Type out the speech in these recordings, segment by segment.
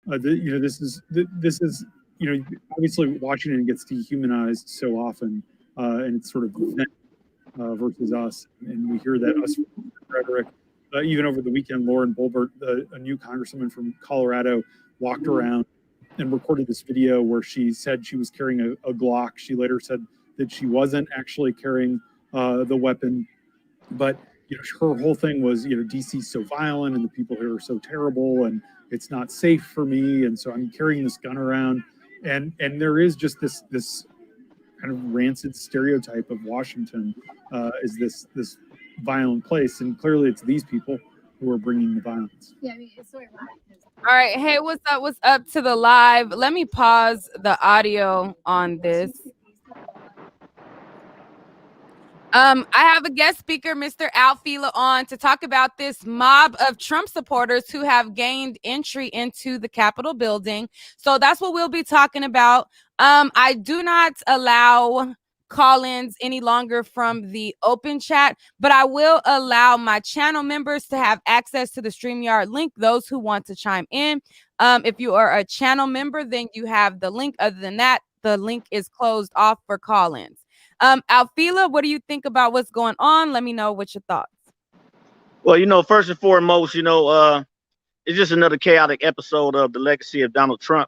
This is obviously Washington gets dehumanized so often, and it's sort of them versus us, and we hear that us rhetoric. Even over the weekend, Lauren Boebert, a new congresswoman from Colorado, walked around and recorded this video where she said she was carrying a Glock. She later said that she wasn't actually carrying the weapon, but her whole thing was, DC's so violent and the people here are so terrible and it's not safe for me, and so I'm carrying this gun around, and there is just this kind of rancid stereotype of Washington as this violent place, and clearly it's these people who are bringing the violence. Yeah, I mean, it's sort of all right. Hey, what's up? What's up to the live? Let me pause the audio on this. I have a guest speaker, Mr. Al Fila, on to talk about this mob of Trump supporters who have gained entry into the Capitol building. So that's what we'll be talking about. I do not allow call-ins any longer from the open chat, but I will allow my channel members to have access to the StreamYard link, those who want to chime in. If you are a channel member, then you have the link. Other than that, the link is closed off for call-ins. Alfila, what do you think about what's going on? Let me know what your thoughts. Well, first and foremost, it's just another chaotic episode of the legacy of Donald Trump.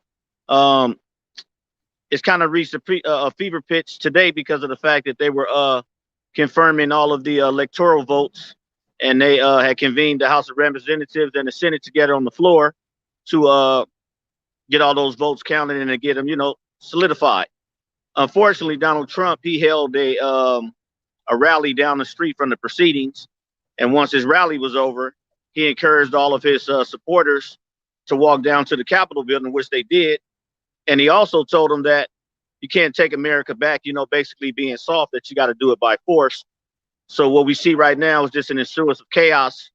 It's kind of reached a fever pitch today because of the fact that they were confirming all of the electoral votes, and they had convened the House of Representatives and the Senate together on the floor to get all those votes counted and to get them, solidified. Unfortunately, Donald Trump, he held a rally down the street from the proceedings. And once his rally was over, he encouraged all of his supporters to walk down to the Capitol building, which they did. And he also told them that you can't take America back, basically being soft, that you got to do it by force. So what we see right now is just an ensuance of chaos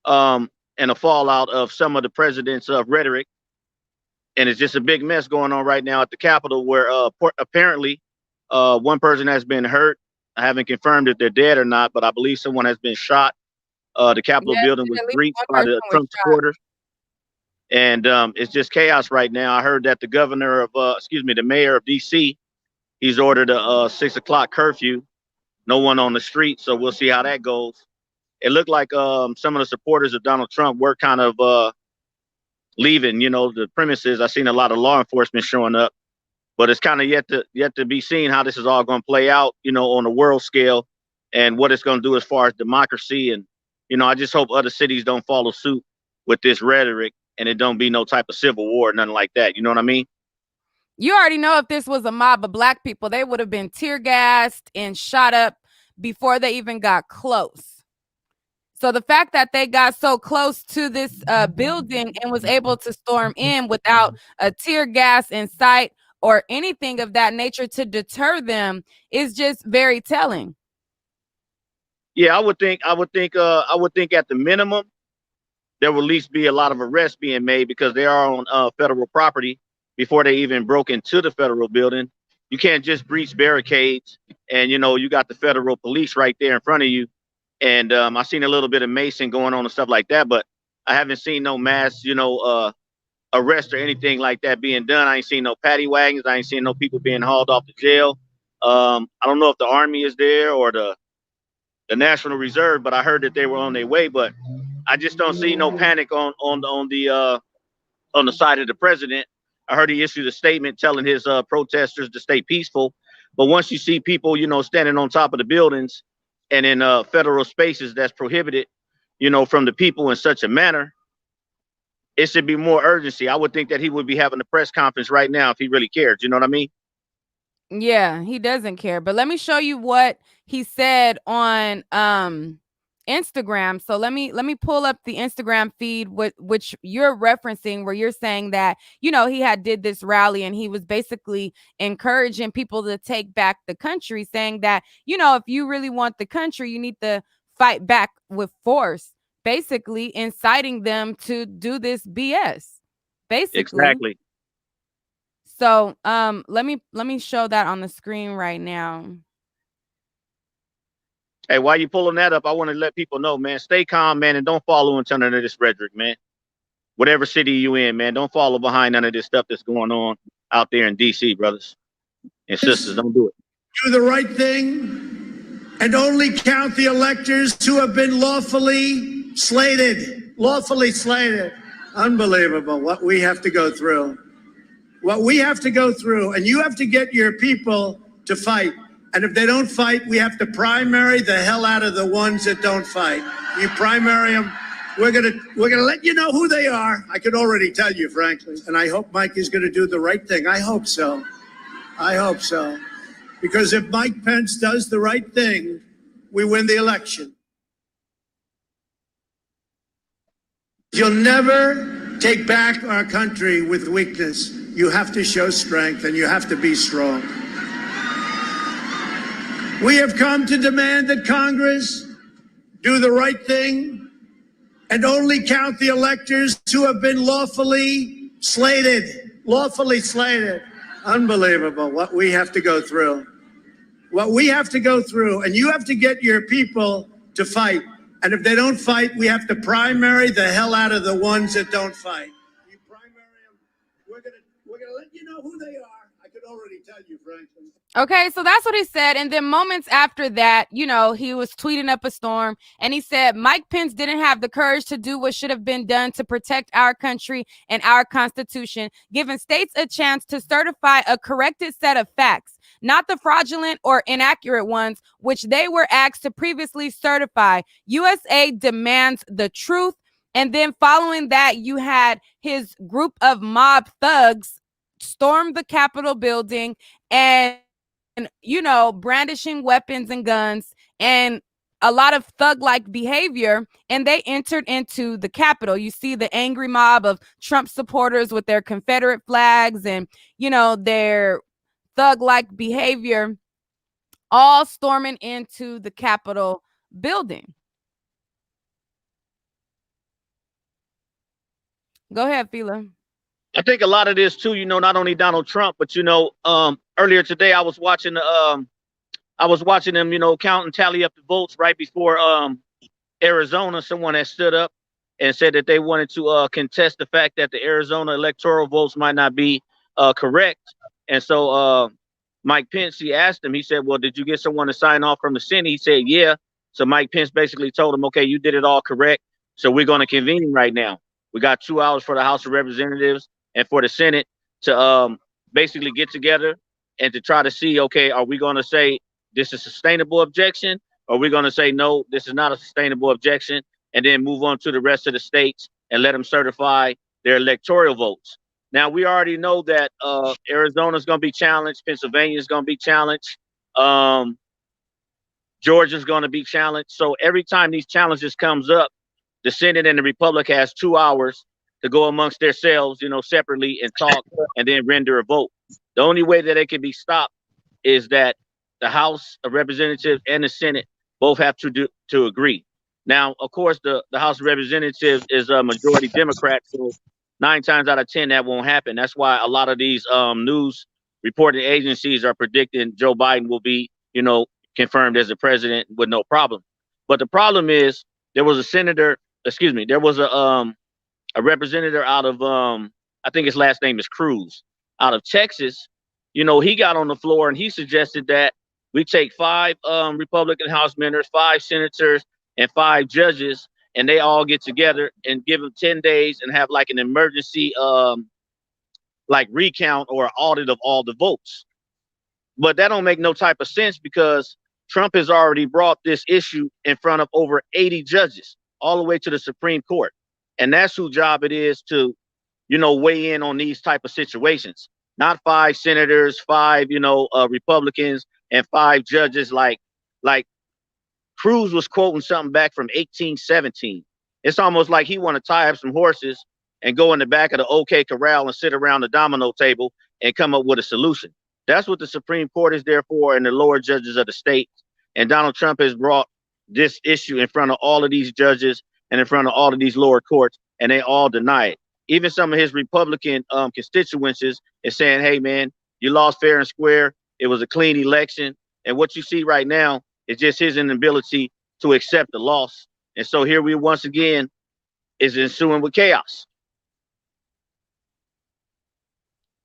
and a fallout of some of the president's rhetoric. And it's just a big mess going on right now at the Capitol, where apparently one person has been hurt. I haven't confirmed if they're dead or not, but I believe someone has been shot. The Capitol building was breached by the Trump supporters. And it's just chaos right now. I heard that the mayor of D.C., he's ordered a 6 o'clock curfew, no one on the street. So we'll see how that goes. It looked like some of the supporters of Donald Trump were kind of leaving, the premises. I've seen a lot of law enforcement showing up, but it's kind of yet to be seen how this is all going to play out, on a world scale, and what it's going to do as far as democracy. And, I just hope other cities don't follow suit with this rhetoric, and it don't be no type of civil war, nothing like that. You know what I mean? You already know if this was a mob of black people, they would have been tear gassed and shot up before they even got close. So the fact that they got so close to this building and was able to storm in without a tear gas in sight or anything of that nature to deter them is just very telling. Yeah, I would think at the minimum there will at least be a lot of arrests being made, because they are on federal property before they even broke into the federal building. You can't just breach barricades and you got the federal police right there in front of you. And I've seen a little bit of Mason going on and stuff like that, but I haven't seen no mass, arrest or anything like that being done. I ain't seen no paddy wagons. I ain't seen no people being hauled off to jail. I don't know if the Army is there or the National Reserve, but I heard that they were on their way. But I just don't see no panic on the side of the president. I heard he issued a statement telling his protesters to stay peaceful. But once you see people, standing on top of the buildings and in federal spaces that's prohibited, from the people in such a manner, it should be more urgency. I would think that he would be having a press conference right now if he really cared. You know what I mean? Yeah, he doesn't care. But let me show you what he said on Instagram. So let me pull up the Instagram feed which you're referencing, where you're saying that, he had did this rally and he was basically encouraging people to take back the country, saying that, if you really want the country, you need to fight back with force, basically inciting them to do this BS. Basically. Exactly. So let me show that on the screen right now. Hey, while you pulling that up, I want to let people know, man, stay calm, man, and don't follow into none of this rhetoric, man. whatever city you in, man. Don't follow behind none of this stuff that's going on out there in DC, brothers and sisters. Don't do it. Do the right thing and only count the electors who have been lawfully slated. Lawfully slated. Unbelievable what we have to go through. What we have to go through, and you have to get your people to fight. And if they don't fight, we have to primary the hell out of the ones that don't fight. You primary them. We're gonna let you know who they are. I can already tell you, frankly. And I hope Mike is gonna do the right thing. I hope so. I hope so. Because if Mike Pence does the right thing, we win the election. You'll never take back our country with weakness. You have to show strength and you have to be strong. We have come to demand that Congress do the right thing and only count the electors who have been lawfully slated. Lawfully slated. Unbelievable what we have to go through. What we have to go through, and you have to get your people to fight. And if they don't fight, we have to primary the hell out of the ones that don't fight. You primary them. We're gonna let you know who they are. I could already tell you, frankly. Okay, so that's what he said. And then moments after that, you know, he was tweeting up a storm and he said Mike Pence didn't have the courage to do what should have been done to protect our country and our Constitution, giving states a chance to certify a corrected set of facts, not the fraudulent or inaccurate ones, which they were asked to previously certify. USA demands the truth. And then following that, you had his group of mob thugs storm the Capitol building and, you know, brandishing weapons and guns and a lot of thug-like behavior, and they entered into the Capitol. You see the angry mob of Trump supporters with their Confederate flags and, you know, their thug-like behavior, all storming into the Capitol building. Go ahead, Fila. I think a lot of this too, you know, not only Donald Trump, but you know, earlier today I was watching them, you know, count and tally up the votes right before Arizona. Someone had stood up and said that they wanted to contest the fact that the Arizona electoral votes might not be correct. And so Mike Pence, he asked him, he said, well, did you get someone to sign off from the Senate? He said, yeah. So Mike Pence basically told him, okay, you did it all correct. So we're going to convene right now. We got 2 hours for the House of Representatives and for the Senate to basically get together and to try to see, okay, are we going to say this is a sustainable objection? Or are we going to say, no, this is not a sustainable objection, and then move on to the rest of the states and let them certify their electoral votes? Now, we already know that Arizona is going to be challenged. Pennsylvania is going to be challenged. Georgia is going to be challenged. So every time these challenges comes up, the Senate and the Republic has 2 hours to go amongst themselves, you know, separately and talk and then render a vote. The only way that it can be stopped is that the House of Representatives and the Senate both have to agree. Now, of course, the House of Representatives is a majority Democrat, so 9 times out of 10 that won't happen. That's why a lot of these news reporting agencies are predicting Joe Biden will be, you know, confirmed as the president with no problem. But the problem is there was a representative out of I think his last name is Cruz, out of Texas. You know, he got on the floor and he suggested that we take 5 Republican House members, 5 senators, and 5 judges, and they all get together and give them 10 days and have like an emergency like recount or audit of all the votes. But that don't make no type of sense because Trump has already brought this issue in front of over 80 judges all the way to the Supreme Court. And that's whose job it is to, you know, weigh in on these type of situations. Not 5 senators, 5, you know, Republicans, and 5 judges like Cruz was quoting something back from 1817. It's almost like he want to tie up some horses and go in the back of the OK Corral and sit around the domino table and come up with a solution. That's what the Supreme Court is there for, and the lower judges of the state. And Donald Trump has brought this issue in front of all of these judges and in front of all of these lower courts, and they all deny it. Even some of his Republican constituencies is saying, hey, man, you lost fair and square. It was a clean election. And what you see right now is just his inability to accept the loss. And so here we once again is ensuing with chaos.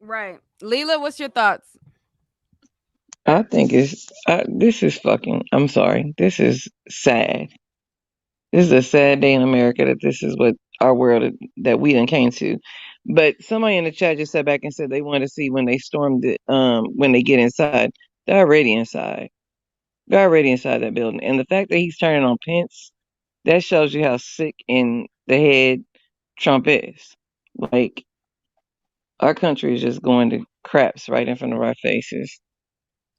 Right. Leela, what's your thoughts? I think this is fucking. I'm sorry. This is sad. This is a sad day in America that this is what our world that we done came to. But somebody in the chat just sat back and said they wanted to see when they stormed it, when they get inside. They're already inside. They're already inside that building. And the fact that he's turning on Pence, that shows you how sick in the head Trump is. Like, our country is just going to craps right in front of our faces.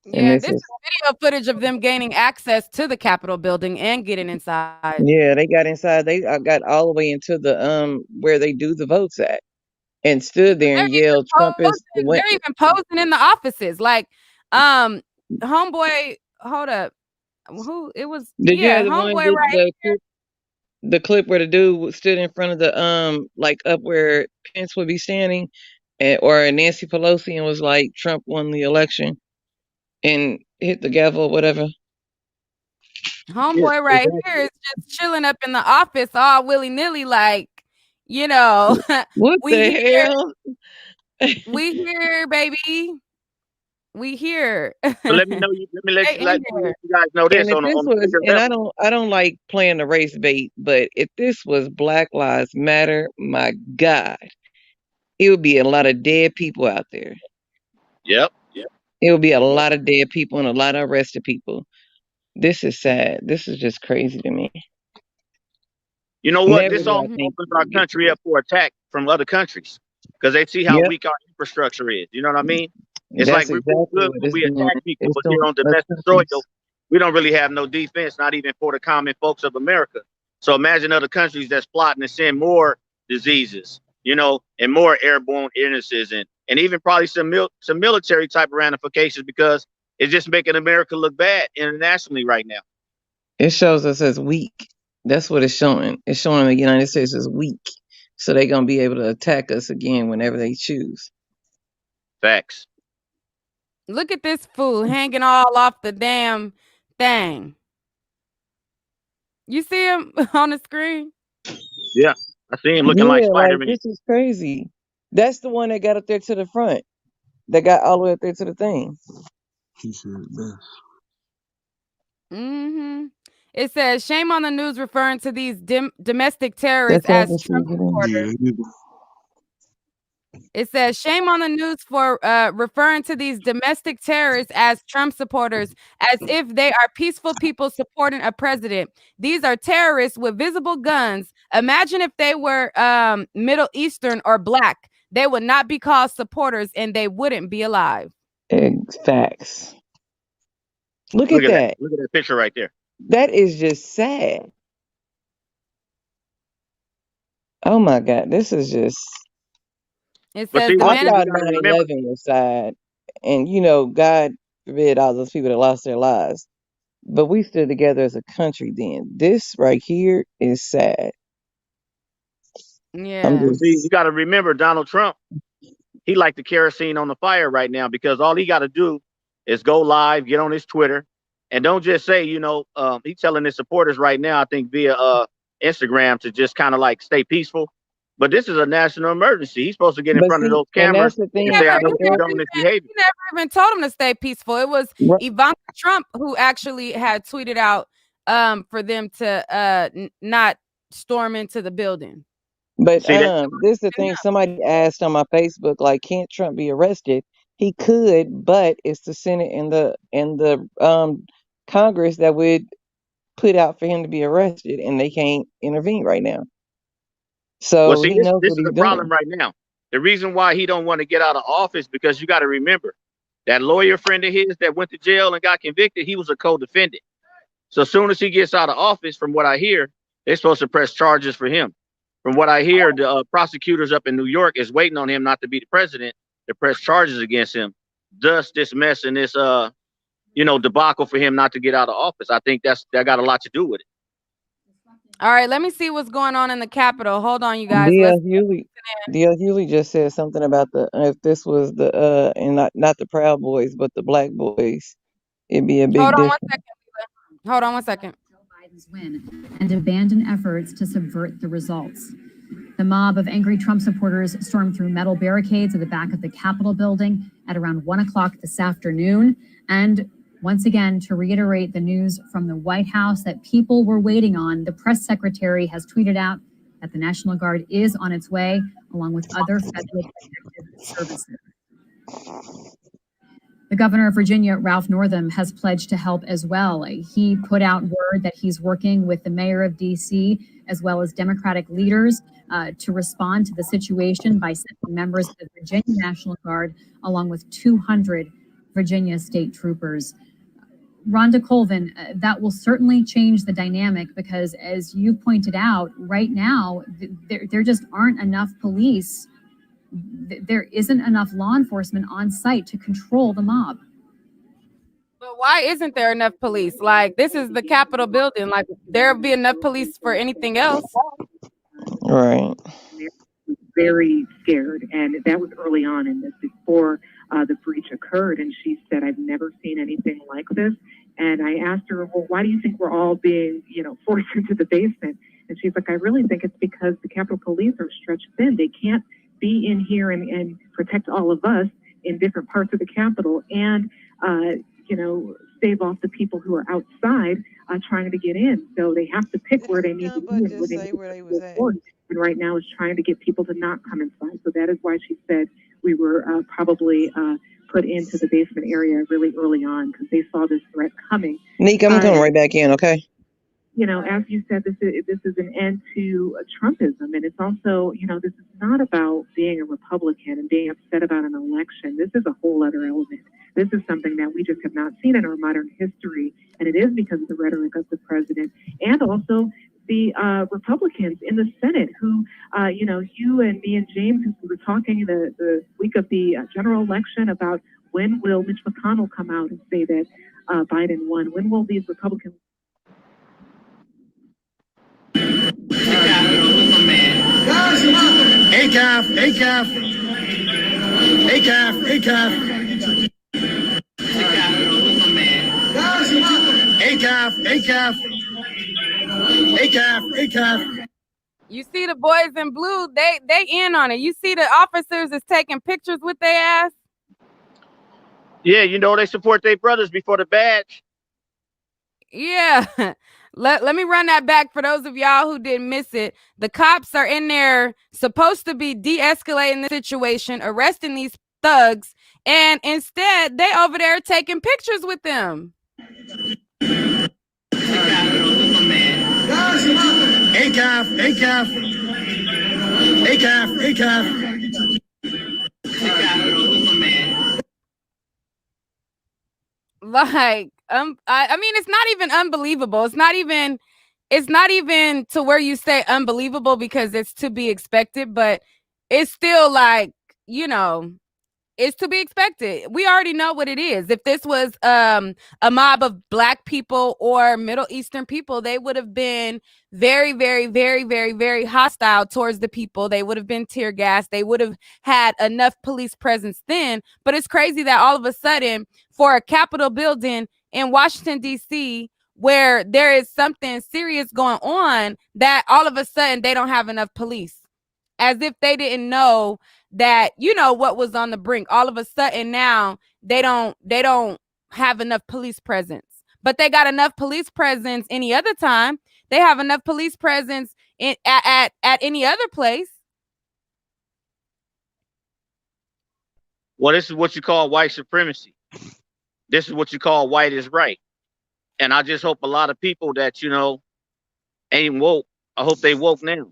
And Yeah, this this is is, video footage of them gaining access to the Capitol building and getting inside. yeah, they got inside. They got all the way into the where they do the votes at, and Yeah, stood there and yelled, "Trump is the win." they're even posing in the offices. Like, homeboy, hold up. Who it was? Did you Yeah, have the one homeboy right. the clip where the dude stood in front of the like up where Pence would be standing, or Nancy Pelosi, and was like, "Trump won the election," and hit the gavel or whatever. Yeah, Homeboy right exactly. here is just chilling up in the office all willy-nilly, like, you know, What we the here, hell? we here, baby. We here. But let me know you. Stay Let in me here. let you guys know And this if on this a was, bigger and level. I don't like playing the race bait, but if this was Black Lives Matter, my God, it would be a lot of dead people out there. Yep. Yep. It would be a lot of dead people and a lot of arrested people. This is sad. This is just crazy to me. You know what? Never This did also I think opens we our would get to country this. up for attack from other countries because they see how Yep, weak our infrastructure is. You know what I mean? It's like that's we're really exactly good what when it's we doing. attack people, It's but doing here on us domestic soil, countries. we don't really have no defense, not even for the common folks of America. So imagine other countries that's plotting to send more diseases, you know, and more airborne illnesses, and even probably some military type of ramifications because it's just making America look bad internationally right now. It shows us as weak. That's what it's showing. It's showing the United States is weak. So they're gonna be able to attack us again whenever they choose. Facts. Look at this fool hanging all off the damn thing. You see him on the screen? Yeah, I see him looking like Yeah, like Spider-Man. this is crazy. That's the one that got up there to the front. That got all the way up there to the thing. He said best. Mm-hmm. It says, shame on the news referring to these domestic terrorists That's all as the Trump shit. supporters. Yeah, It says, shame on the news for referring to these domestic terrorists as Trump supporters, as if they are peaceful people supporting a president. These are terrorists with visible guns. Imagine if they were Middle Eastern or Black. They would not be called supporters and they wouldn't be alive. Facts. Look Look at at that. that. Look at that picture right there. That is just sad. Oh my God. This is just. It But says see, the I one man. thing we thought got to 9 remember, 11 was sad. And, God forbid all those people that lost their lives. But we stood together as a country then. This right here is sad. I'm Yeah. but see, you just. got to remember Donald Trump. He like the kerosene on the fire right now because all he got to do is go live, get on his Twitter, and don't just say, he's telling his supporters right now, I think via Instagram to just kind of like stay peaceful. But this is a national emergency. He's supposed to get in But front of see, those and cameras that's the He and thing. say, I never, know he But what you're never that, doing is even, behavior. he never even told him to stay peaceful. It was right, Ivanka Trump who actually had tweeted out for them to not storm into the building. but See that? this is the thing. Somebody asked on my Facebook, like, can't Trump be arrested? He could, but it's the Senate and the Congress that would put out for him to be arrested, and they can't intervene right now. Well, So see, he knows this what is he's the problem doing. right now. The reason why he don't want to get out of office because you got to remember that lawyer friend of his that went to jail and got convicted, he was a co-defendant. So as soon as he gets out of office, from what I hear, they're supposed to press charges for him. From what I hear, the prosecutors up in New York is waiting on him not to be the president to press charges against him. Thus, this mess and this, debacle for him not to get out of office. I think that got a lot to do with it. All right, let me see what's going on in the Capitol. Hold on, you guys. D.L. Hewley just said something about the if this was the and not the Proud Boys, but the Black Boys, it'd be a Hold big on one difference. second. Hold on one second. Joe Biden's win and abandon efforts to subvert the results. The mob of angry Trump supporters stormed through metal barricades at the back of the Capitol building at around 1 o'clock this afternoon. And once again, to reiterate the news from the White House that people were waiting on, the press secretary has tweeted out that the National Guard is on its way, along with other federal protective services. The governor of Virginia, Ralph Northam, has pledged to help as well. He put out word that he's working with the mayor of D.C. as well as Democratic leaders to respond to the situation by sending members of the Virginia National Guard along with 200 Virginia state troopers. Rhonda Colvin, that will certainly change the dynamic because, as you pointed out, right now, there just aren't enough police. There isn't enough law enforcement on site to control the mob. But why isn't there enough police? Like, this is the Capitol building. Like, there'll be enough police for anything else. Right. Very scared, and that was early on in this, before the breach occurred. And she said, "I've never seen anything like this." And I asked her, "Well, why do you think we're all being, forced into the basement?" And she's like, "I really think it's because the Capitol Police are stretched thin. They can't be in here and protect all of us in different parts of the Capitol and, save off the people who are outside trying to get in. So they have to pick where they need to be and where they was at. And right now is trying to get people to not come inside. So that is why she said we were probably put into the basement area really early on because they saw this threat coming." Nick, I'm coming right back in, okay? As you said, this is an end to Trumpism, and it's also, this is not about being a Republican and being upset about an election. This is a whole other element. This is something that we just have not seen in our modern history, and it is because of the rhetoric of the president and also the Republicans in the Senate who, you and me and James, who were talking the week of the general election about when will Mitch McConnell come out and say that Biden won? When will these Republicans... You see the boys in blue, they in on it. You see the officers is taking pictures with their ass. Yeah, they support their brothers before the badge. Yeah. Let me run that back for those of y'all who didn't miss it. The cops are in there supposed to be de-escalating the situation, arresting these thugs, and instead they over there taking pictures with them. Like, I mean, it's not even unbelievable. It's not even to where you say unbelievable because it's to be expected, but it's still like, it's to be expected. We already know what it is. If this was a mob of Black people or Middle Eastern people, they would have been very, very, very, very, very hostile towards the people. They would have been tear gassed. They would have had enough police presence then. But it's crazy that all of a sudden, for a Capitol building in Washington, D.C., where there is something serious going on, that all of a sudden they don't have enough police. As if they didn't know that, what was on the brink. All of a sudden now they don't have enough police presence. But they got enough police presence any other time. They have enough police presence at any other place. Well, this is what you call white supremacy. This is what you call white is right. And I just hope a lot of people that, ain't woke, I hope they woke now.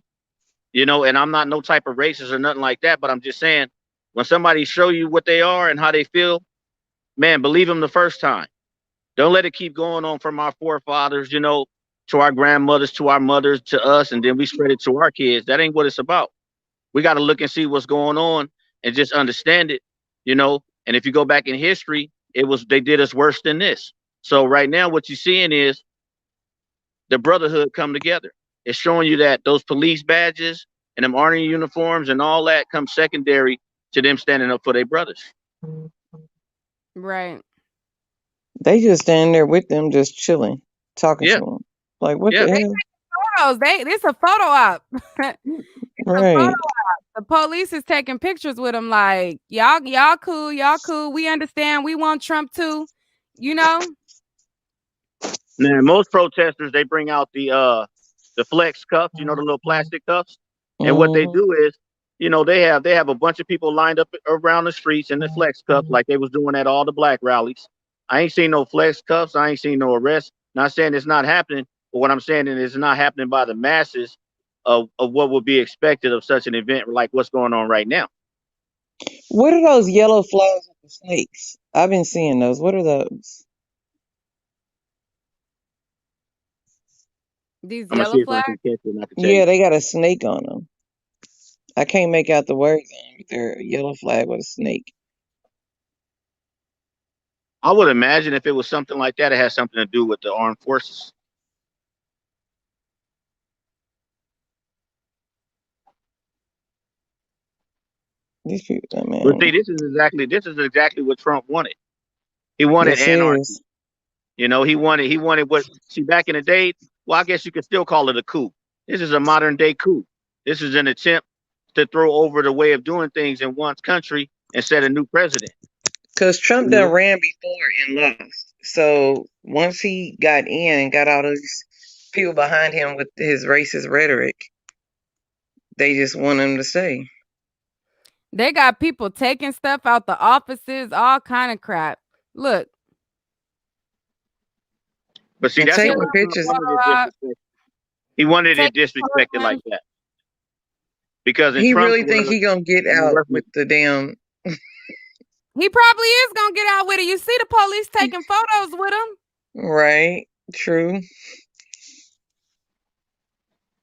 And I'm not no type of racist or nothing like that, but I'm just saying, when somebody show you what they are and how they feel, man, believe them the first time. Don't let it keep going on from our forefathers, to our grandmothers, to our mothers, to us, and then we spread it to our kids. That ain't what it's about. We got to look and see what's going on and just understand it, And if you go back in history, they did us worse than this. So right now, what you're seeing is the brotherhood come together. It's showing you that those police badges and them army uniforms and all that come secondary to them standing up for their brothers. Right. They just standing there with them, just chilling, talking to them. Like, what the hell? photos. This a photo op. Right. The police is taking pictures with him like, y'all cool. We understand. We want Trump too. You know? Now, most protesters, they bring out the flex cuffs, the little plastic cuffs. And what they Mm-hmm. do is, they have a bunch of people lined up around the streets in the flex cuffs like they was doing at all the black rallies. I ain't seen no flex cuffs. I ain't seen no arrests. Not saying it's not happening, but what I'm saying is it's not happening by the masses of what would be expected of such an event like what's going on right now. What are those yellow flags with the snakes? I've been seeing those. What are those? These I'm gonna yellow see if I flags. can catch it and I can tell Yeah, you. they got a snake on them. I can't make out the words on them, but they're a yellow flag with a snake. I would imagine if it was something like that, it has something to do with the armed forces. These people, But man. see, this is exactly what Trump wanted. He wanted This anarchy. is. He wanted what, see, back in the day, well, I guess you could still call it a coup. This is a modern day coup. This is an attempt to throw over the way of doing things in one's country and set a new president. Because Trump You done know? ran before and lost. So once he got in and got all those people behind him with his racist rhetoric, they just want him to stay. They got people taking stuff out the offices, all kind of crap. Look. But see, And that's the taking way pictures. He wanted it disrespected like that. Because in He Trump's really think world, he gonna get out with the damn. He probably is gonna get out with it. You see the police taking photos with him. Right. True.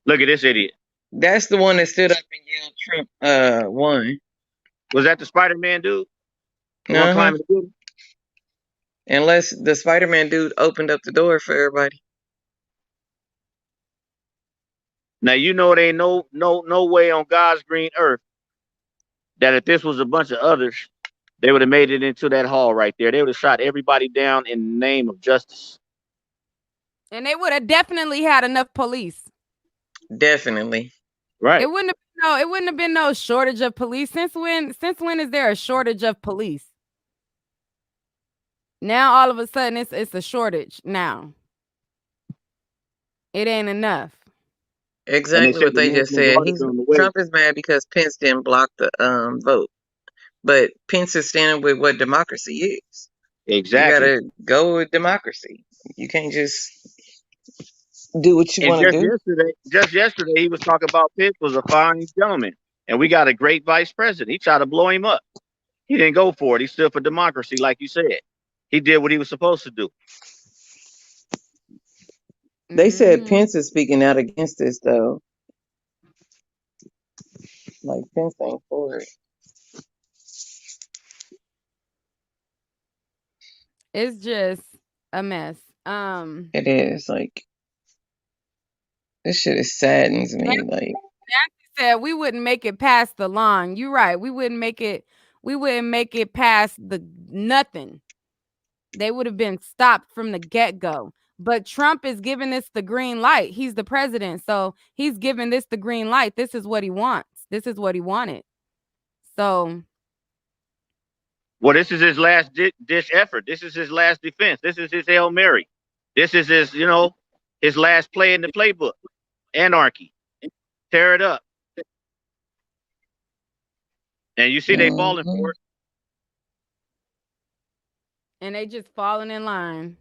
Look at this idiot. That's the one that stood up and yelled Trump won. Was that the Spider-Man dude? The one climbing the building? Unless the Spider-Man dude opened up the door for everybody. Now it ain't no way on God's green earth that if this was a bunch of others, they would have made it into that hall right there. They would have shot everybody down in the name of justice. And they would have definitely had enough police. Definitely. Right. It wouldn't have been no shortage of police. Since when is there a shortage of police? Now all of a sudden it's a shortage now. It ain't enough. Exactly what they just said. Trump is mad because Pence didn't block the vote. But Pence is standing with what democracy is. Exactly. You gotta go with democracy. You can't just do what you want to do. Just yesterday, he was talking about Pence was a fine gentleman, and we got a great vice president. He tried to blow him up. He didn't go for it. He stood for democracy, like you said. He did what he was supposed to do. They said Pence is speaking out against this, though. Like, Pence ain't for it. It's just a mess. It is, like, this shit is saddens me. Like, Nancy said we wouldn't make it past the line. You're right. We wouldn't make it past the nothing. They would have been stopped from the get-go. But Trump is giving this the green light. He's the president, so he's giving this the green light. This is what he wants. This is what he wanted. So, well, this is his last ditch effort. This is his last defense. This is his Hail Mary. This is his, his last play in the playbook. Anarchy. Tear it up. And you see they falling for it. And they just falling in line.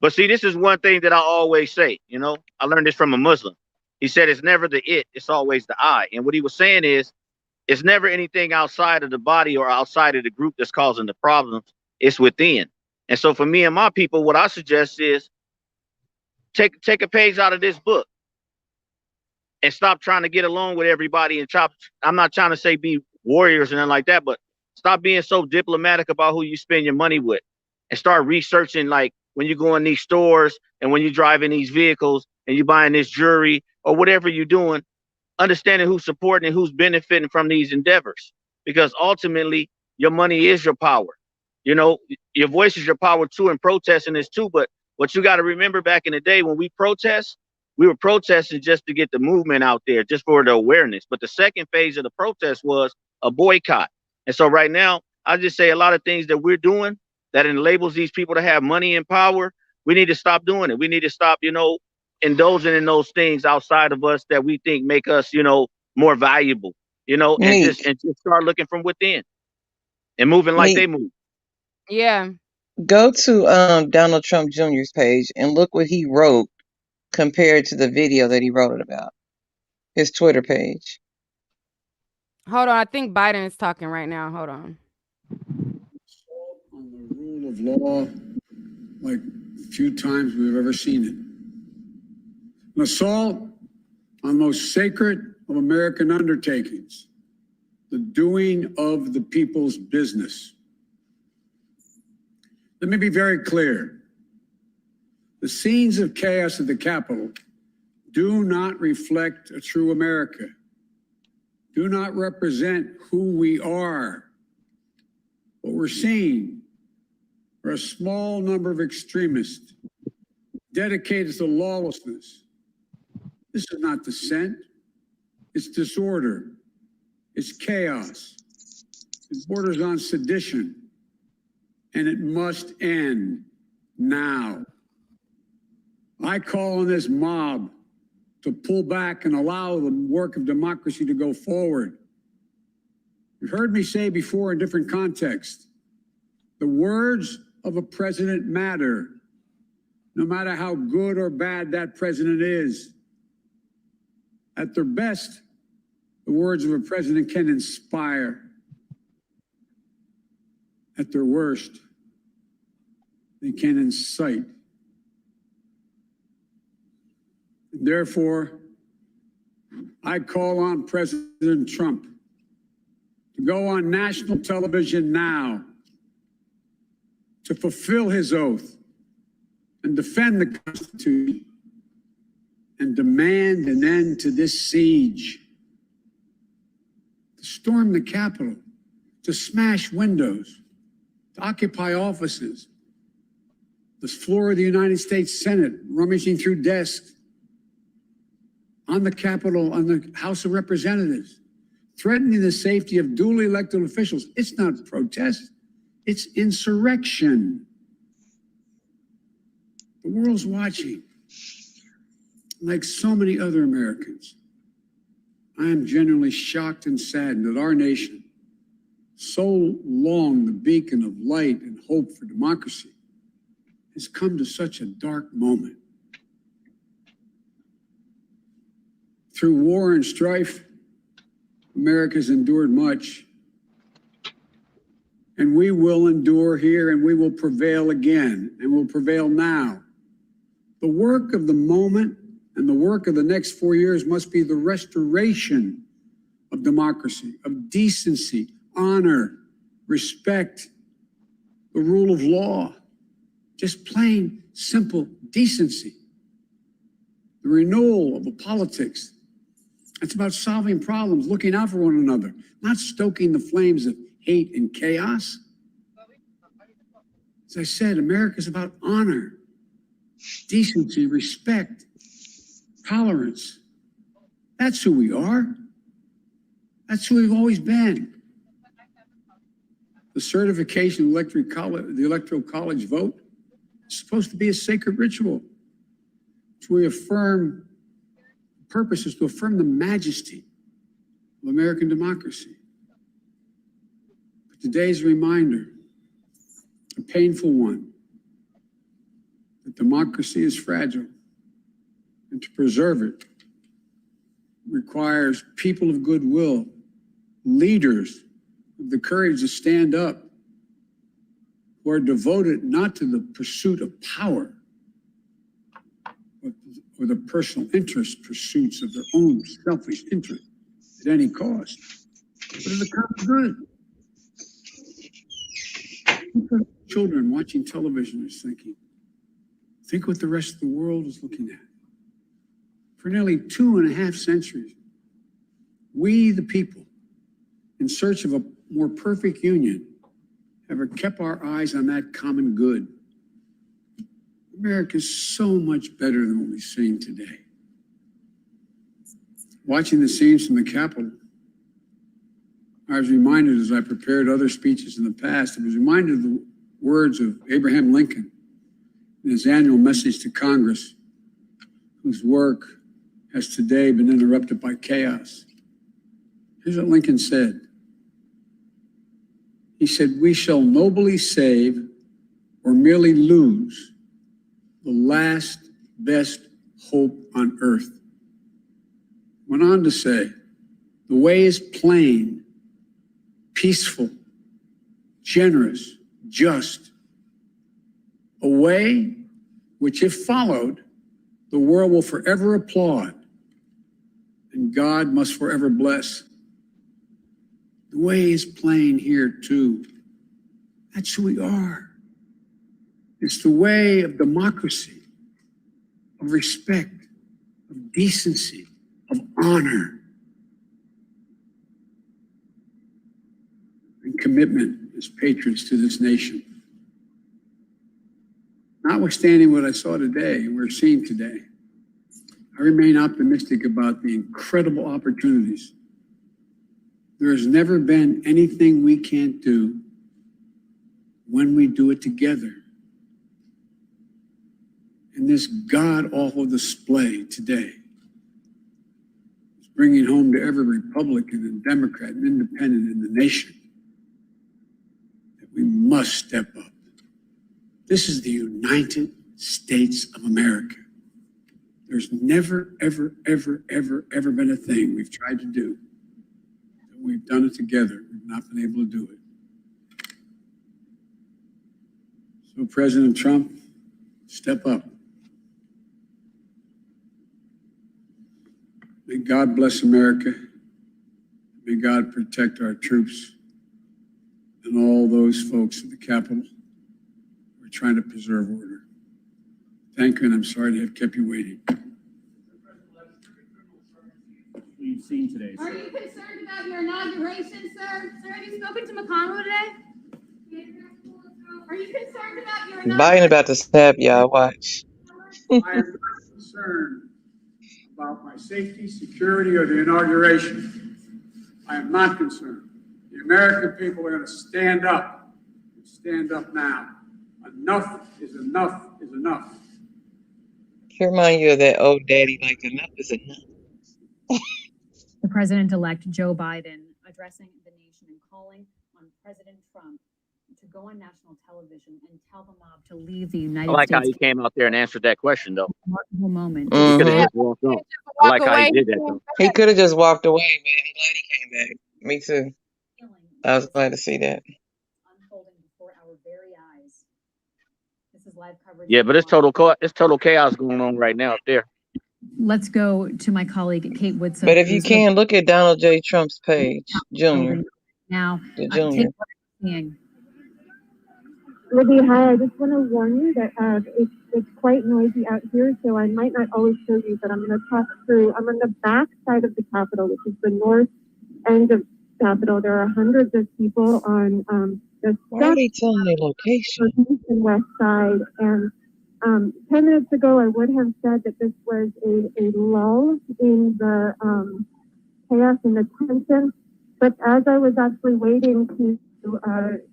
But see, this is one thing that I always say, I learned this from a Muslim. He said, it's never the it, it's always the I. And what he was saying is, it's never anything outside of the body or outside of the group that's causing the problems. It's within. And so for me and my people, what I suggest is take a page out of this book and stop trying to get along with everybody and I'm not trying to say be warriors and nothing like that, but stop being so diplomatic about who you spend your money with and start researching, like when you go in these stores and when you drive in these vehicles and you're buying this jewelry or whatever you're doing, understanding who's supporting and who's benefiting from these endeavors, because ultimately your money is your power. Your voice is your power too, and protesting is too. But what you got to remember, back in the day when we protest, we were protesting just to get the movement out there, just for the awareness. But the second phase of the protest was a boycott. And so right now, I just say a lot of things that we're doing that enables these people to have money and power. We need to stop doing it. We need to stop, indulging in those things outside of us that we think make us, more valuable, and Neek, just start looking from within and moving like Neek, they move. Yeah. go to Donald Trump Jr.'s page and look what he wrote compared to the video that he wrote it about. His Twitter page. Hold on. I think Biden is talking right now. Hold on. On the rule of law, like few times we've ever seen it. An assault on the most sacred of American undertakings, the doing of the people's business. Let me be very clear. The scenes of chaos at the Capitol do not reflect a true America, do not represent who we are. What we're seeing are a small number of extremists dedicated to lawlessness. This is not dissent, it's disorder, it's chaos, it borders on sedition, and it must end now. I call on this mob to pull back and allow the work of democracy to go forward. You've heard me say before in different contexts, the words of a president matter, no matter how good or bad that president is. At their best, the words of a president can inspire. At their worst, they can incite. Therefore, I call on President Trump to go on national television now to fulfill his oath and defend the Constitution and demand an end to this siege, to storm the Capitol, to smash windows, to occupy offices, the floor of the United States Senate, rummaging through desks, on the Capitol, on the House of Representatives, threatening the safety of duly elected officials. It's not protest, it's insurrection. The world's watching. Like so many other Americans, I am genuinely shocked and saddened that our nation, so long the beacon of light and hope for democracy, has come to such a dark moment. Through war and strife, America's endured much. And we will endure here, and we will prevail again, and will prevail now. The work of the moment and the work of the next 4 years must be the restoration of democracy, of decency, honor, respect, the rule of law, just plain, simple decency. The renewal of the politics. It's about solving problems, looking out for one another, not stoking the flames of hate and chaos. As I said, America is about honor, decency, respect, tolerance. That's who we are. That's who we've always been. The certification of the Electoral College vote is supposed to be a sacred ritual to affirm purpose is to affirm the majesty of American democracy. But today's a reminder, a painful one, that democracy is fragile, and to preserve it requires people of goodwill, leaders with the courage to stand up, who are devoted not to the pursuit of power, or the personal interest pursuits of their own selfish interest at any cost, but in the common good. Children watching television is thinking, think what the rest of the world is looking at. For nearly 2.5 centuries, we, the people, in search of a more perfect union, have kept our eyes on that common good. America is so much better than what we've seen today. Watching the scenes from the Capitol, I was reminded as I prepared other speeches in the past, I was reminded of the words of Abraham Lincoln in his annual message to Congress, whose work has today been interrupted by chaos. Here's what Lincoln said. He said, "We shall nobly save or merely lose the last best hope on earth." Went on to say, "The way is plain, peaceful, generous, just, a way which, if followed, the world will forever applaud and God must forever bless." The way is plain here too. That's who we are. It's the way of democracy, of respect, of decency, of honor, and commitment as patriots to this nation. Notwithstanding what I saw today and we're seeing today, I remain optimistic about the incredible opportunities. There has never been anything we can't do when we do it together. And this god-awful display today is bringing home to every Republican and Democrat and Independent in the nation that we must step up. This is the United States of America. There's never, ever, ever, ever, ever been a thing we've tried to do. We've done it together. We've not been able to do it. So President Trump, step up. May God bless America. May God protect our troops and all those folks at the Capitol who are trying to preserve order. Thank you, and I'm sorry to have kept you waiting. We've seen today. Are you concerned about your inauguration, sir? Sir, have you spoken to McConnell today? Are you concerned about your inauguration? Biden about to snap, y'all. Watch. I am not concerned about my safety, security, or the inauguration. I am not concerned. The American people are going to stand up. Stand up now. Enough is enough is enough. He remind you of that old daddy, like enough is enough. The president-elect Joe Biden addressing the nation and calling on President Trump to go on national television and tell the mob to leave the United I like States. how he came out there and answered that question, though. Remarkable moment. He could have Mhm. just walked off. I like how he did that, though. He could have just walked away, but I'm glad he came back. Me too. I was glad to see that. Unfolding before our very eyes. This is live coverage. Yeah, but it's total chaos going on right now up there. Let's go to my colleague Kate Woodson. But if you can, look at Donald J. Trump's page, Jr. Now, The Kate, Jr. what are you seeing? Libby, hi. I just want to warn you that it's quite noisy out here, so I might not always show you, but I'm going to talk through. I'm on the back side of the Capitol, which is the north end of the Capitol. There are hundreds of people on the Why are they telling their location? east and west side. And 10 minutes ago, I would have said that this was a lull in the chaos and the tension. But as I was actually waiting to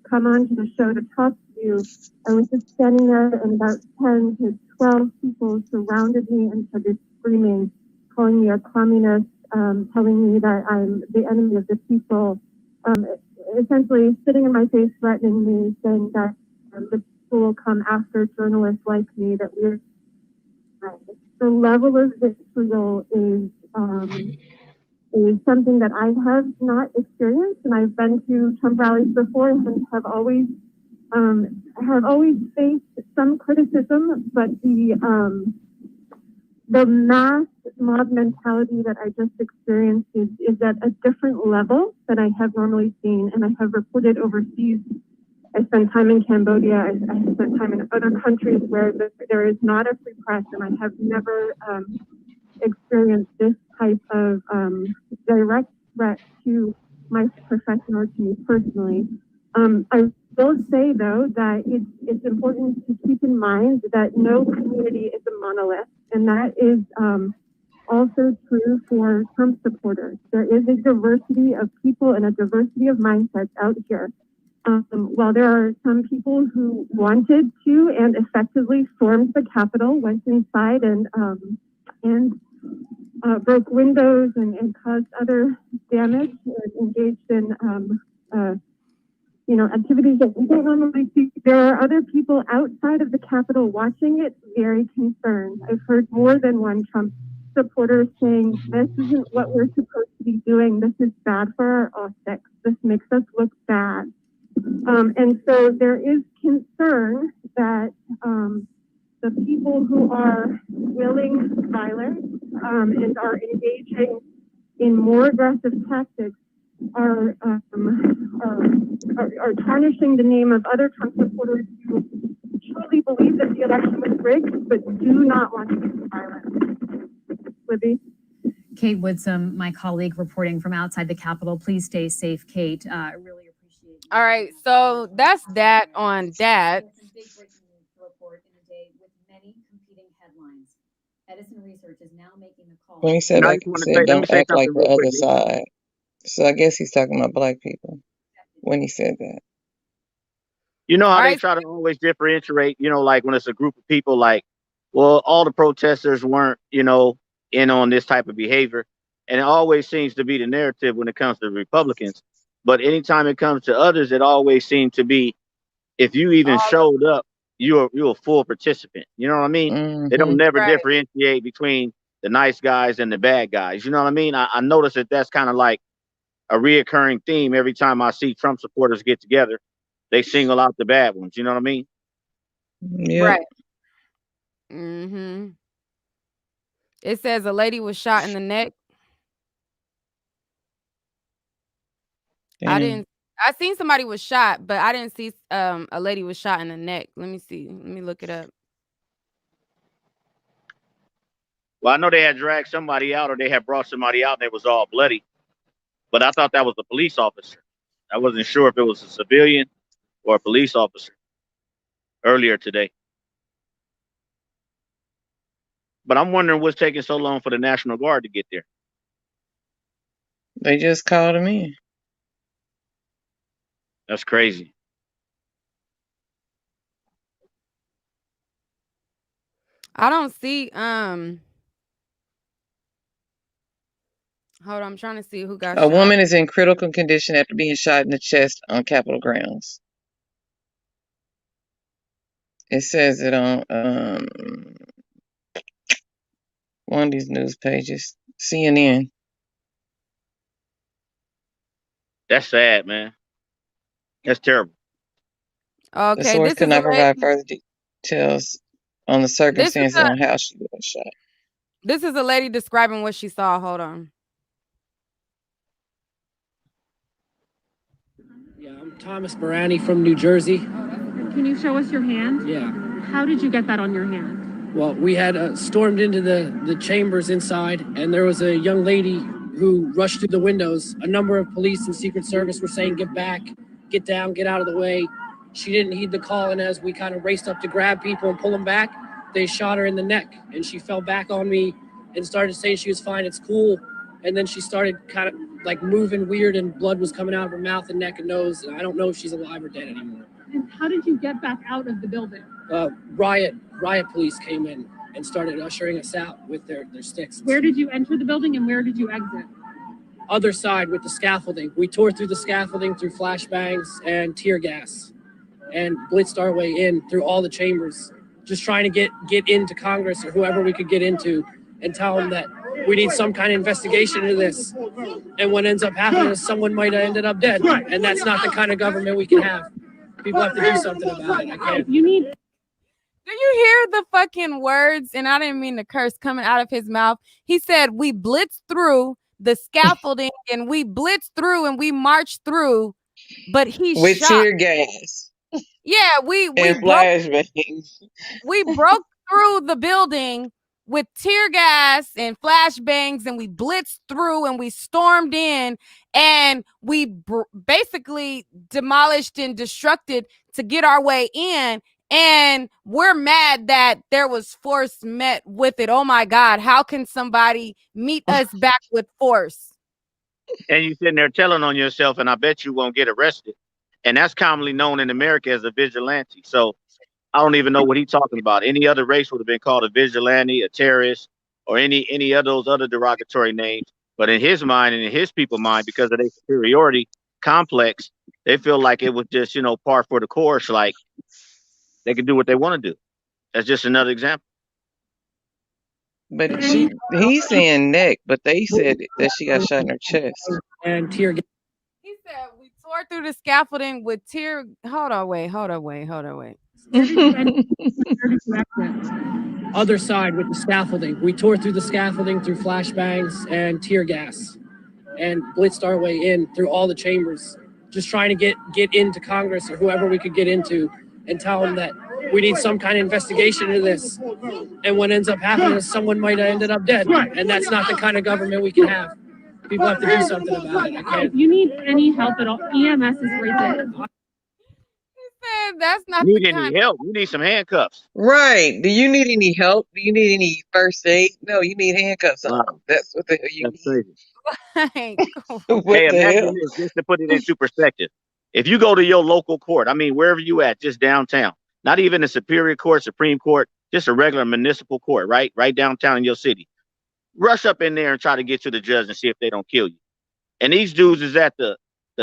come on to the show to talk to you, I was just standing there and about 10 to 12 people surrounded me and started screaming, calling me a communist, telling me that I'm the enemy of the people, essentially spitting in my face, threatening me, saying that the people will come after journalists like me, that we're the level of vitriol is something that I have not experienced, and I've been to Trump rallies before and have always faced some criticism, but the mass mob mentality that I just experienced is at a different level than I have normally seen, and I have reported overseas. I spent time in Cambodia. I spent time in other countries where there is not a free press, and I have never experienced this type of direct threat to my profession or to me personally. I will say, though, that it's important to keep in mind that no community is a monolith, and that is also true for Trump supporters. There is a diversity of people and a diversity of mindsets out here. While there are some people who wanted to and effectively stormed the Capitol, went inside and broke windows and caused other damage, and engaged in activities that we don't normally see. There are other people outside of the Capitol watching it, very concerned. I've heard more than one Trump supporter saying, this isn't what we're supposed to be doing. This is bad for our optics. This makes us look bad. And so there is concern that the people who are willing violence and are engaging in more aggressive tactics are tarnishing the name of other Trump supporters who truly believe that the election was rigged, but do not want to use violence. Libby? Kate Woodsum, my colleague reporting from outside the Capitol. Please stay safe, Kate. I really appreciate it. All right, so that's that on that. Edison Research is now making the call. When he said, And I like just he want to said, say, let me don't say act like something the real quick. other side. So I guess he's talking about black people when he said that. You know how All they right, try to always differentiate, like when it's a group of people, like, well, all the protesters weren't, in on this type of behavior. And it always seems to be the narrative when it comes to Republicans. But anytime it comes to others, it always seems to be, if you even showed up, you're a full participant. You know what I mean? They don't Mm-hmm. never right. differentiate between the nice guys and the bad guys. You know what I mean? I notice that that's kind of like a reoccurring theme every time I see Trump supporters get together. They single out the bad ones. You know what I mean? Yep. Right. It says a lady was shot in the neck. Damn. I seen somebody was shot, but I didn't see a lady was shot in the neck. Let me see. Let me look it up. Well, I know they had dragged somebody out or they had brought somebody out and it was all bloody. But I thought that was a police officer. I wasn't sure if it was a civilian or a police officer earlier today. But I'm wondering what's taking so long for the National Guard to get there. They just called him in. That's crazy. I don't see hold on, I'm trying to see who got A shot. woman is in critical condition after being shot in the chest on Capitol grounds. It says it on one of these news pages, CNN. That's sad, man. That's terrible. The Okay, source this could is a not provide lady. further details on the circumstances on how she was shot. This is a lady describing what she saw. Hold on. Yeah, I'm Thomas Barani from New Jersey. Can you show us your hand? Yeah. How did you get that on your hand? Well, we had stormed into the chambers inside, and there was a young lady who rushed through the windows. A number of police and Secret Service were saying, get back, get down, get out of the way. She didn't heed the call, and as we kind of raced up to grab people and pull them back, they shot her in the neck, and she fell back on me and started saying she was fine, it's cool. And then she started kind of like moving weird, and blood was coming out of her mouth and neck and nose. And I don't know if she's alive or dead anymore. And how did you get back out of the building? Riot police came in and started ushering us out with their sticks. Where did you enter the building and where did you exit? Other side with the scaffolding. We tore through the scaffolding through flashbangs and tear gas and blitzed our way in through all the chambers, just trying to get into Congress or whoever we could get into and tell them that we need some kind of investigation into this. And what ends up happening is someone might have ended up dead. And that's not the kind of government we can have. People have to do something about it. I can't. Do you hear the fucking words? And I didn't mean to curse coming out of his mouth. He said, we blitzed through the scaffolding and we blitzed through and we marched through, but he with shot. Tear gas. Yeah, we and broke, flashbangs. we broke through the building with tear gas and flashbangs, and we blitzed through and we stormed in and we basically demolished and destructed to get our way in. And we're mad that there was force met with it. Oh my God, how can somebody meet us back with force? And you sitting there telling on yourself, and I bet you won't get arrested. And that's commonly known in America as a vigilante. So I don't even know what he's talking about. Any other race would have been called a vigilante, a terrorist, or any of those other derogatory names. But in his mind and in his people's mind, because of their superiority complex, they feel like it was just, par for the course. Like they can do what they want to do. That's just another example. But he's saying neck, but they said that she got shot in her chest. And tear gas. He said we tore through the scaffolding with tear. Hold on, wait. Other side with the scaffolding. We tore through the scaffolding through flashbangs and tear gas and blitzed our way in through all the chambers, just trying to get into Congress or whoever we could get into and tell them that we need some kind of investigation into this. And what ends up happening is someone might have ended up dead. And that's not the kind of government we can have. People have to do something about it. If you need any help at all, EMS is right there. He said that's not You the need kind. any help? You need some handcuffs. Right. Do you need any help? Do you need any first aid? No, you need handcuffs on. Wow. That's what the hell you That's need. crazy. What Hey, the imagine hell? this, just to put it into perspective. If you go to your local court, I mean, wherever you at, just downtown, not even a Superior Court, Supreme Court, just a regular municipal court, right downtown in your city. Rush up in there and try to get to the judge and see if they don't kill you. And these dudes is at the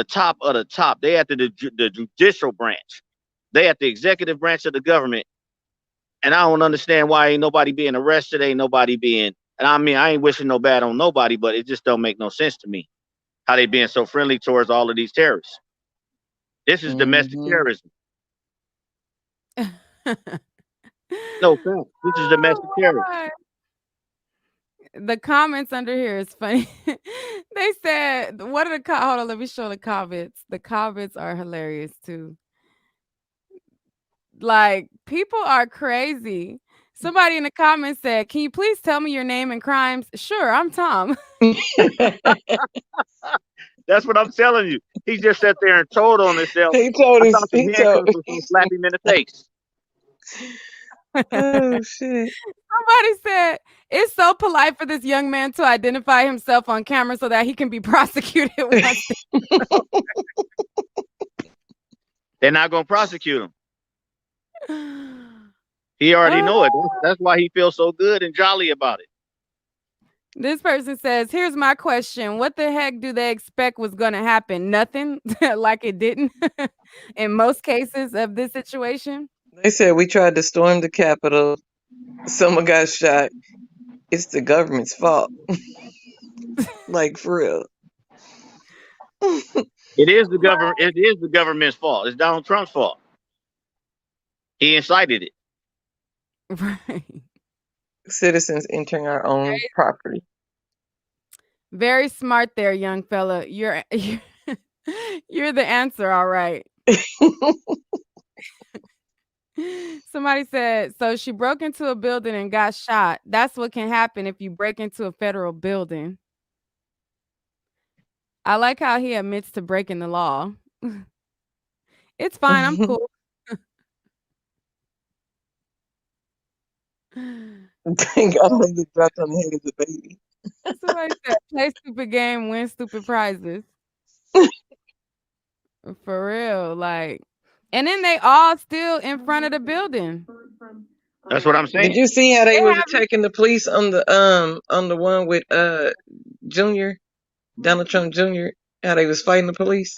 top of the top. They at the judicial branch. They at the executive branch of the government. And I don't understand why ain't nobody being arrested, ain't nobody being, and I mean, I ain't wishing no bad on nobody, but it just don't make no sense to me how they being so friendly towards all of these terrorists. This is domestic terrorism. No thanks. This is domestic terrorism. The comments under here is funny. They said, what are the hold on, let me show the comments. The comments are hilarious too. Like, people are crazy. Somebody in the comments said, "Can you please tell me your name and crimes?" Sure, I'm Tom. That's what I'm telling you. He just sat there and told on himself. He told I us. thought the handcuffs was gonna slap him in the face. Oh shit. Somebody said, "It's so polite for this young man to identify himself on camera so that he can be prosecuted once." They're not gonna prosecute him. He already know it. That's why he feels so good and jolly about it. This person says, "Here's my question. What the heck do they expect was going to happen? Nothing?" Like it didn't in most cases of this situation. They said we tried to storm the Capitol. Someone got shot. It's the government's fault. Like for real. It is the government. It is the government's fault. It's Donald Trump's fault. He incited it. Right. Citizens entering our own property. Very smart there, young fella. You're the answer, all right. Somebody said, so she broke into a building and got shot. That's what can happen if you break into a federal building. I like how he admits to breaking the law. It's fine. I'm cool. Thank God I get dropped on the head as a baby. Somebody said, play stupid game, win stupid prizes. For real, like, and then they all still in front of the building. That's what I'm saying. Did you see how they was attacking the police on the one with Donald Trump Jr., how they was fighting the police?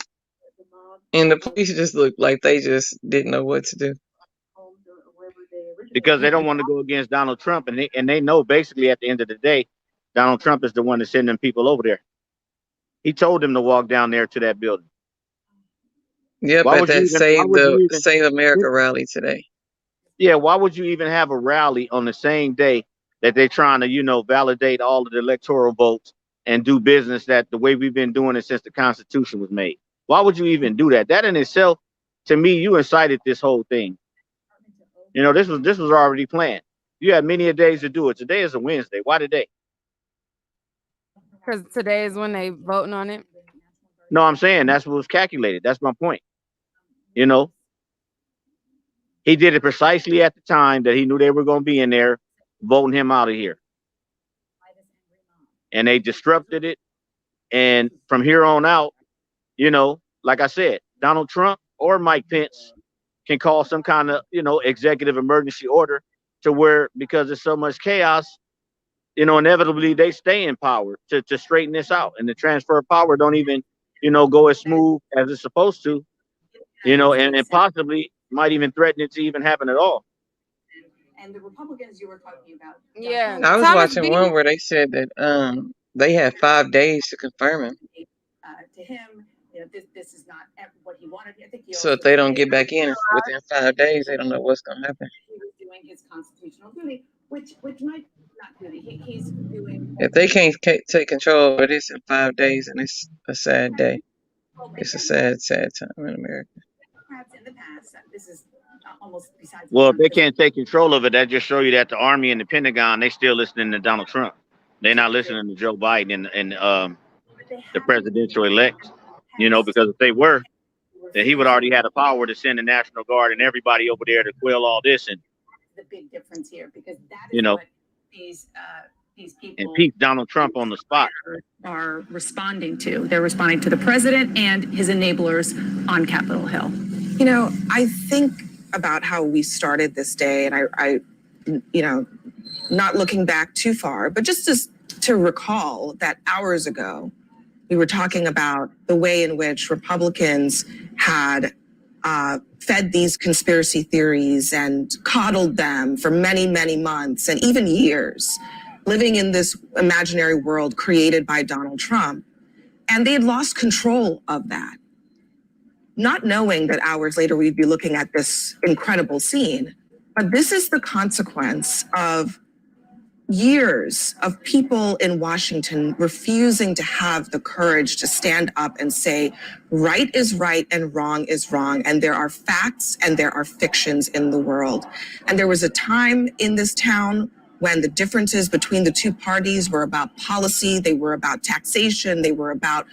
And the police just looked like they just didn't know what to do. Because they don't want to go against Donald Trump, and they know basically at the end of the day, Donald Trump is the one that's sending people over there. He told them to walk down there to that building. Yep, at that Save America rally today. Yeah, why would you even have a rally on the same day that they're trying to, validate all of the electoral votes and do business that the way we've been doing it since the Constitution was made? Why would you even do that? That in itself, to me, you incited this whole thing. This was already planned. You had many days to do it. Today is a Wednesday. Why today? Because today is when they voting on it. No, I'm saying that's what was calculated. That's my point. He did it precisely at the time that he knew they were going to be in there voting him out of here. And they disrupted it. And from here on out, you know, like I said, Donald Trump or Mike Pence can call some kind of, you know, executive emergency order to where, because there's so much chaos, you know, inevitably they stay in power to straighten this out. And the transfer of power don't even, you know, go as smooth as it's supposed to, you know, and possibly might even threaten it to even happen at all. And the Republicans you were talking about. Yeah, I was Thomas watching B. one where they said that they had 5 days to confirm him. To him, you know, this is not what he wanted. I think he So also if they don't said get back in within 5 days, they don't know what's gonna happen. he was doing his constitutional duty, which might not duty. He's doing. If they can't take control of this in 5 days, then it's a sad day. It's a sad, sad time in America. Perhaps in the past, this is almost besides. Well, if they can't take control of it, that just show you that the Army and the Pentagon, they still listening to Donald Trump. They're not listening to Joe Biden and the presidential elect, you know, because if they were, then he would already have the power to send the National Guard and everybody over there to quell all this and the big difference here, because that is, you know, what these people impeach Donald Trump on the spot are responding to. They're responding to the president and his enablers on Capitol Hill. You know, I think about how we started this day, and I you know, not looking back too far, but just to recall that hours ago, we were talking about the way in which Republicans had fed these conspiracy theories and coddled them for many, many months and even years, living in this imaginary world created by Donald Trump. And they had lost control of that, not knowing that hours later we'd be looking at this incredible scene. But this is the consequence of years of people in Washington refusing to have the courage to stand up and say, right is right and wrong is wrong. And there are facts and there are fictions in the world. And there was a time in this town when the differences between the two parties were about policy, they were about taxation, they were about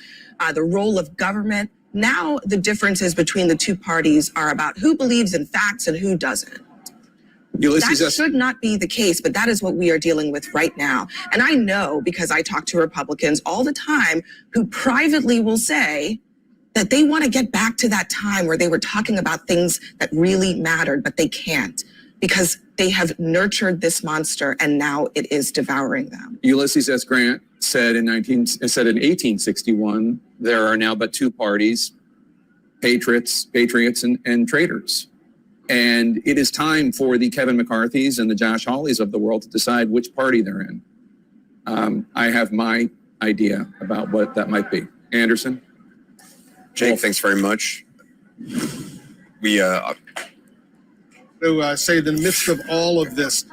the role of government. Now the differences between the two parties are about who believes in facts and who doesn't. That should not be the case, but that is what we are dealing with right now. And I know, because I talk to Republicans all the time who privately will say that they want to get back to that time where they were talking about things that really mattered, but they can't because they have nurtured this monster and now it is devouring them. Ulysses S. Grant said in 1861, there are now but two parties, patriots and traitors. And it is time for the Kevin McCarthys and the Josh Hawleys of the world to decide which party they're in. I have my idea about what that might be. Anderson? Jake, thanks very much. We to say in the midst of all of this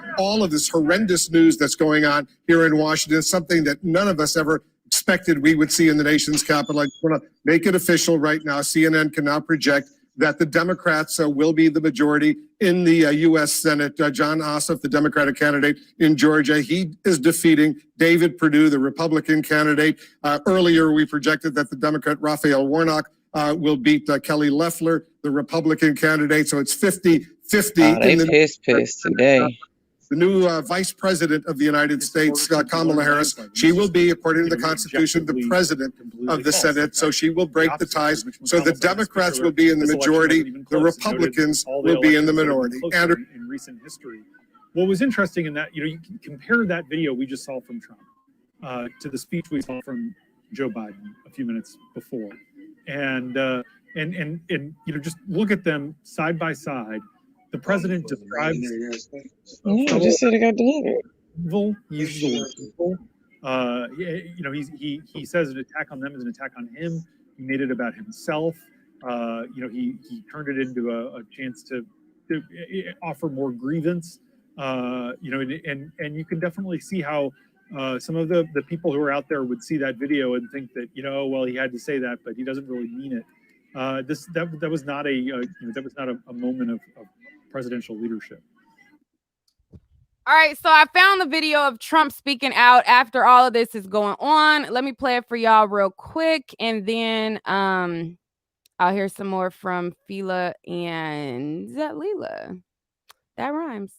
horrendous news that's going on here in Washington, something that none of us ever expected we would see in the nation's capital. I want to make it official right now. CNN can now project that the Democrats will be the majority in the U.S. Senate. John Ossoff, the Democratic candidate in Georgia, he is defeating David Perdue, the Republican candidate. Earlier, we projected that the Democrat Raphael Warnock will beat Kelly Loeffler, the Republican candidate. So it's 50-50. They pissed today. The new Vice President of the United States, Kamala Harris, she will be, according to the Constitution, the President of the Senate, so she will break the ties. So the Democrats will be in the majority, the Republicans will be in the minority. In recent history, what was interesting in that, you can compare that video we just saw from Trump to the speech we saw from Joe Biden a few minutes before, and just look at them side by side. The president describes. Yeah, just said it got delivered. Evil. He's the word evil. He says an attack on them is an attack on him. He made it about himself. He turned it into a chance to offer more grievance. And you can definitely see how some of the people who are out there would see that video and think that he had to say that, but he doesn't really mean it. That was not a moment of presidential leadership. All right, so I found the video of Trump speaking out after all of this is going on. Let me play it for y'all real quick, and then I'll hear some more from Fila and Leela. That rhymes.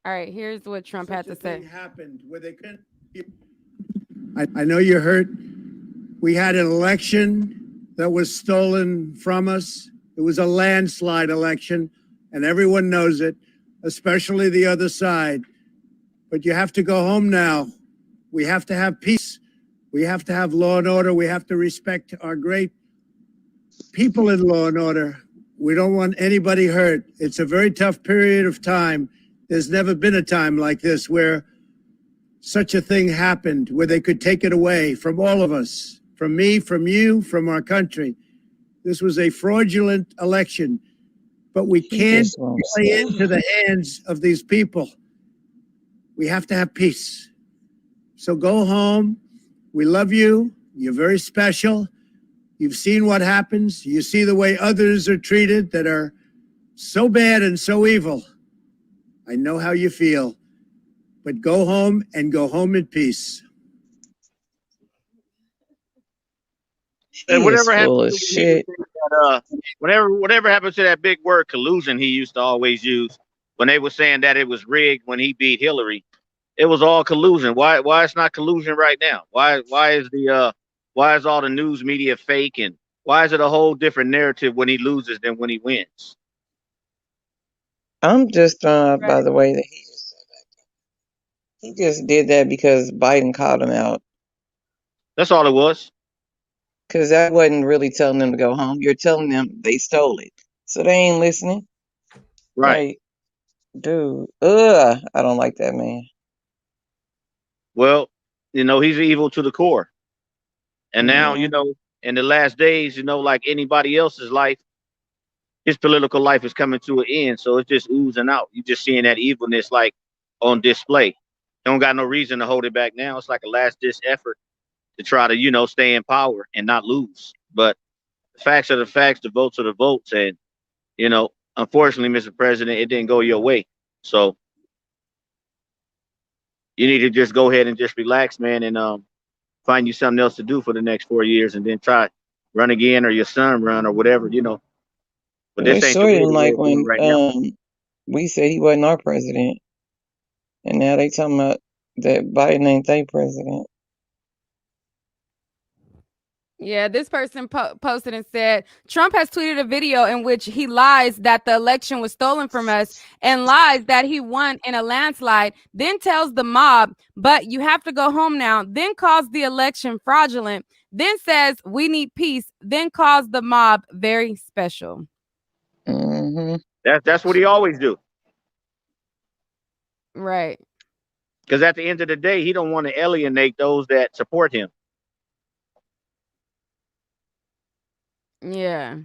All right, here's what Trump had to say. Happened where they couldn't. I know you're hurt. We had an election that was stolen from us. It was a landslide election, and everyone knows it, especially the other side. But you have to go home now. We have to have peace. We have to have law and order. We have to respect our great people in law and order. We don't want anybody hurt. It's a very tough period of time. There's never been a time like this where such a thing happened, where they could take it away from all of us, from me, from you, from our country. This was a fraudulent election, but we can't play into the hands of these people. We have to have peace. So go home. We love you. You're very special. You've seen what happens. You see the way others are treated that are so bad and so evil. I know how you feel, but go home and go home in peace. And whatever full happened of to shit. whatever happened to that big word collusion he used to always use when they were saying that it was rigged when he beat Hillary? It was all collusion. Why it's not collusion right now? Why is all the news media fake, and why is it a whole different narrative when he loses than when he wins? I'm just by the way that he just did that because Biden called him out. That's all it was. Because that wasn't really telling them to go home. You're telling them they stole it. So they ain't listening. Right. Like, dude, I don't like that man. Well, he's evil to the core. And now, in the last days, like anybody else's life, his political life is coming to an end. So it's just oozing out. You're just seeing that evilness like on display. Don't got no reason to hold it back now. It's like a last ditch effort to try to, stay in power and not lose. But the facts are the facts, the votes are the votes. And, unfortunately, Mr. President, it didn't go your way. So you need to just go ahead and just relax, man, and find you something else to do for the next 4 years, and then try run again, or your son run, or whatever, But this ain't the way to like do it when right now. we said he wasn't our president, and now they talking about that Biden ain't their president. Yeah, this person posted and said, Trump has tweeted a video in which he lies that the election was stolen from us and lies that he won in a landslide, then tells the mob, but you have to go home now, then calls the election fraudulent, then says we need peace, then calls the mob very special. Mm-hmm. That's what he always do. Right. Because at the end of the day, he don't want to alienate those that support him. Yeah.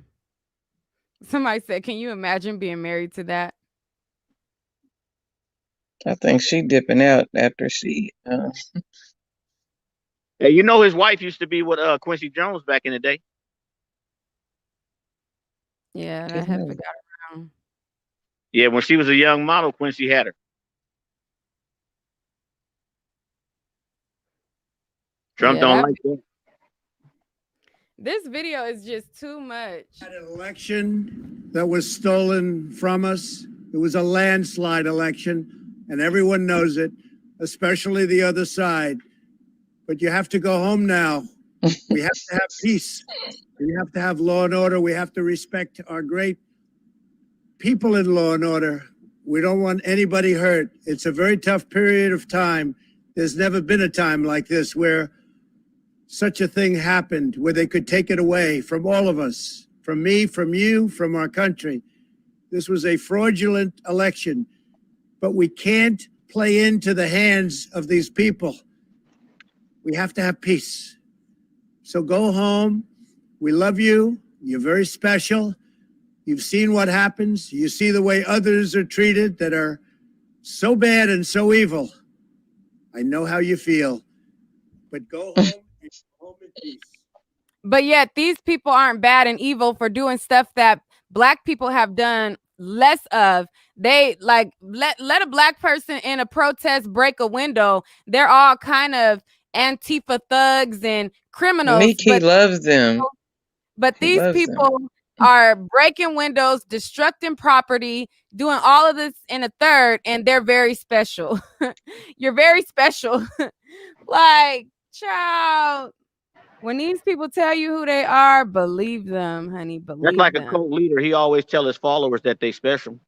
Somebody said, can you imagine being married to that? I think she dipping out after she. Hey, his wife used to be with Quincy Jones back in the day. Yeah, I had forgot around. Yeah, when she was a young model, Quincy had her. Trump don't like that. This video is just too much. An election that was stolen from us. It was a landslide election, and everyone knows it, especially the other side. But you have to go home now. We have to have peace. We have to have law and order. We have to respect our great people in law and order. We don't want anybody hurt. It's a very tough period of time. There's never been a time like this where such a thing happened, where they could take it away from all of us, from me, from you, from our country. This was a fraudulent election, but we can't play into the hands of these people. We have to have peace. So go home. We love you. You're very special. You've seen what happens. You see the way others are treated that are so bad and so evil. I know how you feel, but go home. But yet these people aren't bad and evil for doing stuff that Black people have done less of. They like let a Black person in a protest break a window. They're all kind of Antifa thugs and criminals, Nikki loves them. but He these loves them. people are breaking windows, destructing property, doing all of this in a third, and they're very special. You're very special. Like, child, when these people tell you who they are, believe them, honey. That's Believe like a them. cult leader. He always tell his followers that they special.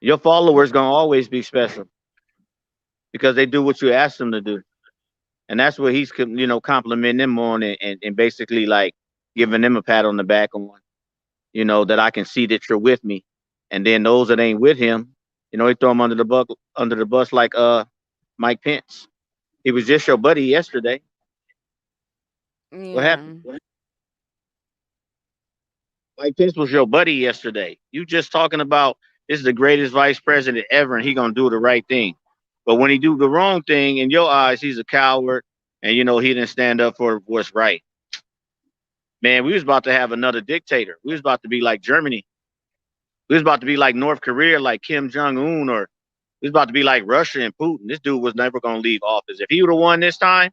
Your followers gonna always be special because they do what you ask them to do, and that's what he's complimenting them on, and basically like giving them a pat on the back on, that I can see that you're with me, and then those that ain't with him, he throw them under the bus like Mike Pence. He was just your buddy yesterday. What Yeah. happened? Mike Pence was your buddy yesterday. You just talking about this is the greatest vice president ever, and he gonna do the right thing. But when he do the wrong thing, in your eyes, he's a coward, and he didn't stand up for what's right. Man, we was about to have another dictator. We was about to be like Germany. We was about to be like North Korea, like Kim Jong-un, or we was about to be like Russia and Putin. This dude was never gonna leave office. If he would have won this time,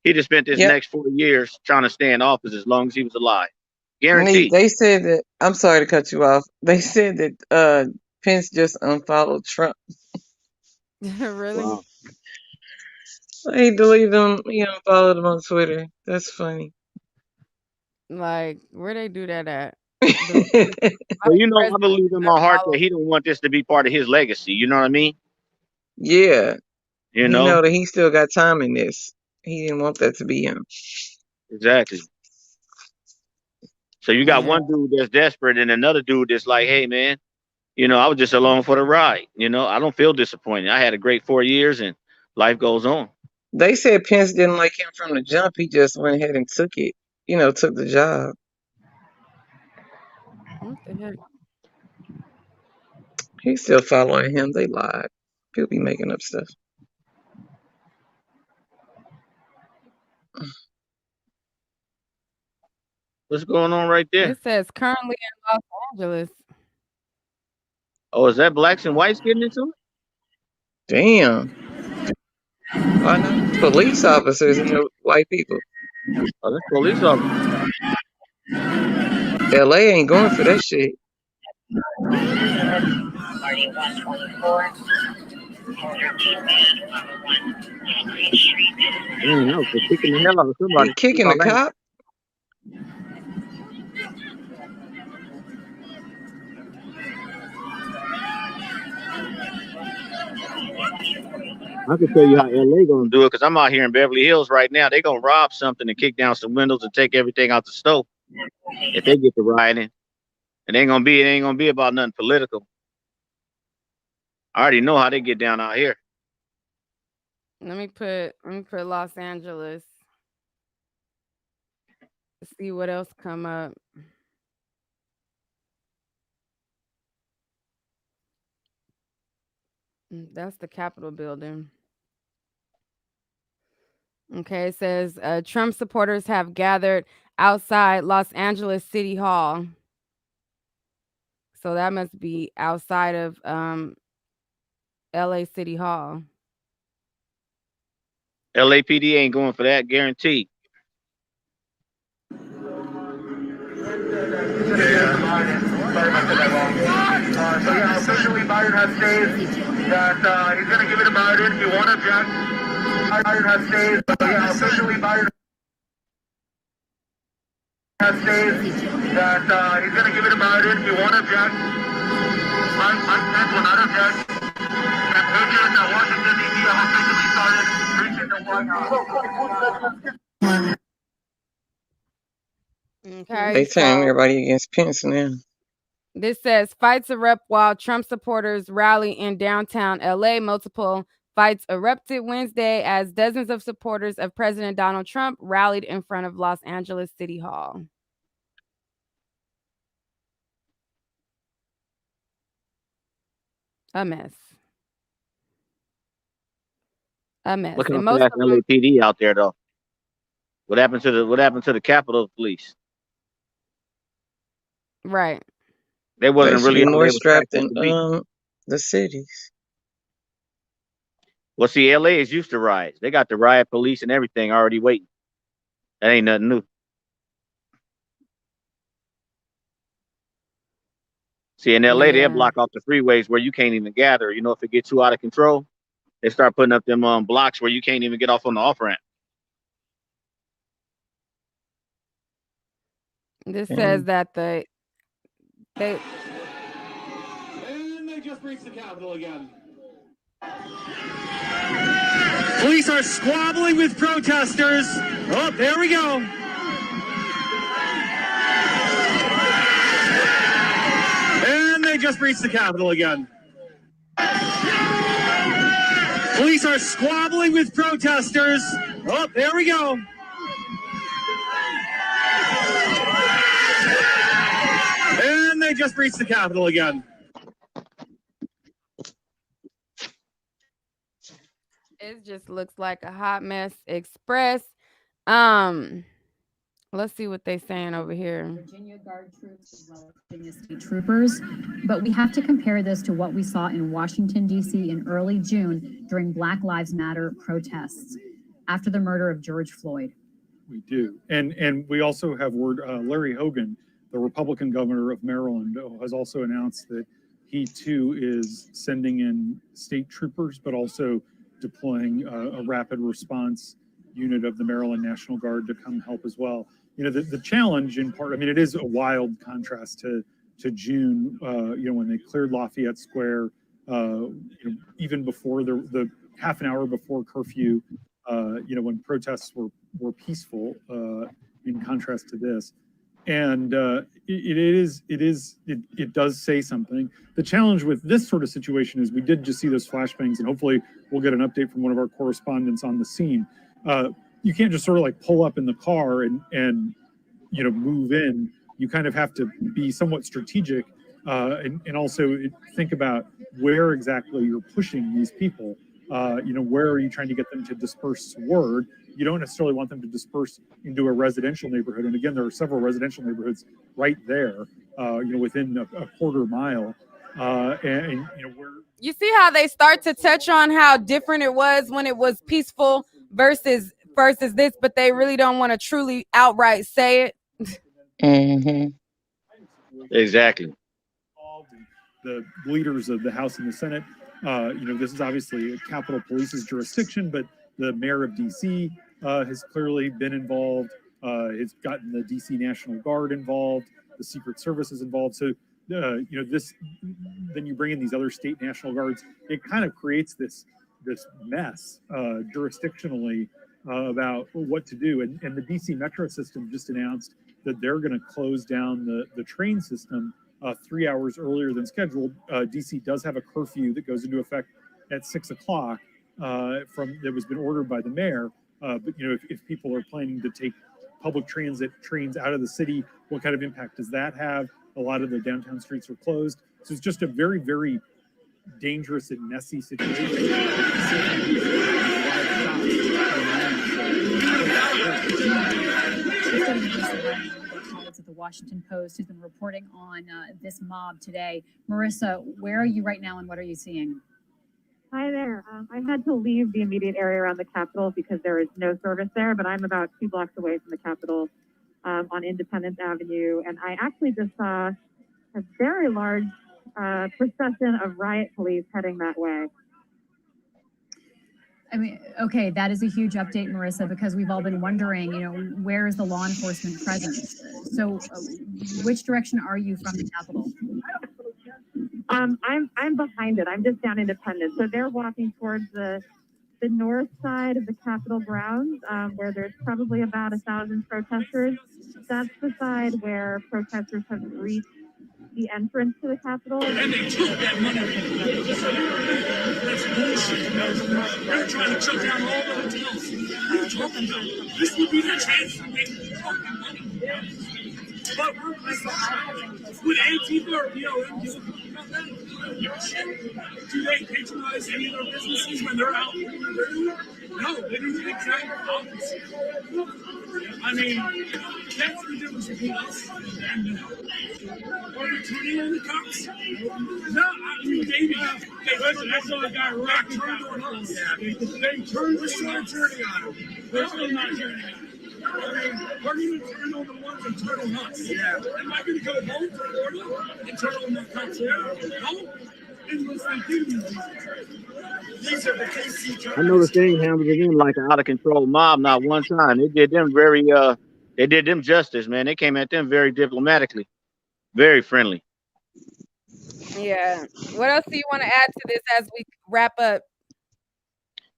he'd have spent his next 4 years trying to stay in office as long as he was alive. Guaranteed. They said that, I'm sorry to cut you off. They said that Pence just unfollowed Trump. Really? Wow. He deleted him. He unfollowed him on Twitter. That's funny. Like, where they do that at? Well, I believe in my heart that he don't want this to be part of his legacy. You know what I mean? Yeah. You know? Know that he still got time in this. He didn't want that to be him. Exactly. So you got one dude that's desperate and another dude that's like, hey, man, I was just along for the ride. I don't feel disappointed. I had a great 4 years and life goes on. They said Pence didn't like him from the jump. He just went ahead and took it. Took the job. What the heck? He's still following him. They lied. People be making up stuff. What's going on right there? It says currently in Los Angeles. Oh, is that blacks and whites getting into it? Damn. Why not? Police officers and the white people. Oh, that's police officers. LA ain't going for that shit. No, they're kicking the hell out of somebody. He kicking the cop? I can tell you how LA gonna do it because I'm out here in Beverly Hills right now. They gonna rob something and kick down some windows and take everything out the stove if they get to rioting. It ain't gonna be about nothing political. I already know how they get down out here. Let me put Los Angeles. Let's see what else come up. That's the Capitol building. Okay, it says Trump supporters have gathered outside Los Angeles City Hall. So that must be outside of LA City Hall. LAPD ain't going for that, guaranteed. Officially Biden has stated that he's going to give it to Biden. If you want to object, Biden has stated, officially Biden has stated that he's going to give it to Biden. If you want to object, Mike Pence will not object. And patriots at Washington, D.C. have officially started reaching the White House. Okay, they turning everybody against Pence now. This says fights erupt while Trump supporters rally in downtown LA. Multiple fights erupted Wednesday as dozens of supporters of President Donald Trump rallied in front of Los Angeles City Hall. A mess. A mess. Look And out most for that LAPD out there, though. What happened to the Capitol Police? Right. They wasn't really more more strapped than the cities. Well, see, LA is used to riots. They got the riot police and everything already waiting. That ain't nothing new. See, in LA, they'll block off the freeways where you can't even gather. You know, if it gets too out of control, they start putting up them blocks where you can't even get off on the off ramp. This says that they And they just reached the Capitol again. Police are squabbling with protesters. Oh, there we go. And they just reached the Capitol again. Police are squabbling with protesters. Oh, there we go. And they just reached the Capitol again. It just looks like a hot mess express. Let's see what they're saying over here. Virginia Guard troops as well as Virginia State troopers. But we have to compare this to what we saw in Washington, D.C. in early June during Black Lives Matter protests after the murder of George Floyd. We do. And we also have word, Larry Hogan, the Republican governor of Maryland, has also announced that he too is sending in state troopers, but also deploying a rapid response unit of the Maryland National Guard to come help as well. You know, the challenge in part, I mean, it is a wild contrast to June, you know, when they cleared Lafayette Square, you know, even before the half an hour before curfew, you know, when protests were peaceful, in contrast to this. And it does say something. The challenge with this sort of situation is we did just see those flashbangs, and hopefully we'll get an update from one of our correspondents on the scene. You can't just sort of like pull up in the car and you know, move in. You kind of have to be somewhat strategic, and also think about where exactly you're pushing these people. You know, where are you trying to get them to disperse toward? You don't necessarily want them to disperse into a residential neighborhood. And again, there are several residential neighborhoods right there, you know, within a quarter mile. And you know, where you see how they start to touch on how different it was when it was peaceful versus this, but they really don't want to truly outright say it. Mm-hmm. Exactly. The leaders of the House and the Senate, you know, this is obviously Capitol Police's jurisdiction, but the mayor of DC has clearly been involved. It's gotten the DC National Guard involved, the Secret Service is involved. So, you know, then you bring in these other state National Guards. It kind of creates this mess jurisdictionally about what to do. And the DC Metro system just announced that they're going to close down the train system 3 hours earlier than scheduled. DC does have a curfew that goes into effect at 6 o'clock that was been ordered by the mayor. But you know, if people are planning to take public transit trains out of the city, what kind of impact does that have? A lot of the downtown streets are closed. So it's just a very, very dangerous and messy situation. At the Washington Post, who's been reporting on this mob today. Marissa, where are you right now and what are you seeing? Hi there. I had to leave the immediate area around the Capitol because there is no service there, but I'm about 2 blocks away from the Capitol on Independence Avenue, and I actually just saw a very large procession of riot police heading that way. I mean, okay, that is a huge update, Marissa, because we've all been wondering, you know, where is the law enforcement presence? So which direction are you from the Capitol? I'm behind it. I'm just down Independence. So they're walking towards the north side of the Capitol grounds, where there's probably about 1,000 protesters. That's the side where protesters have reached the entrance to the Capitol. And they took that money. That's bullshit. They're trying to shut down all the hotels. What are you talking about? This would be their chance to make fucking money. But would Antifa or BLM give a fuck about that? Do they patronize any of their businesses when they're out doing their No, they do the exact opposite. I mean, that's the difference between us and them. Are you turning on the cops? No, I mean, listen, I saw a guy rock turned on us. They turned, we're still turning on him. We're still not turning on him. I mean, we're going to turn on the ones that turn on us. Yeah. Am I going to go home to Florida and turn on the cops there? No. Unless they do these things. These are the KC I know the guys. thing handled them like an out of control mob. Not one time. They did them justice, man. They came at them very diplomatically, very friendly. Yeah. What else do you want to add to this as we wrap up?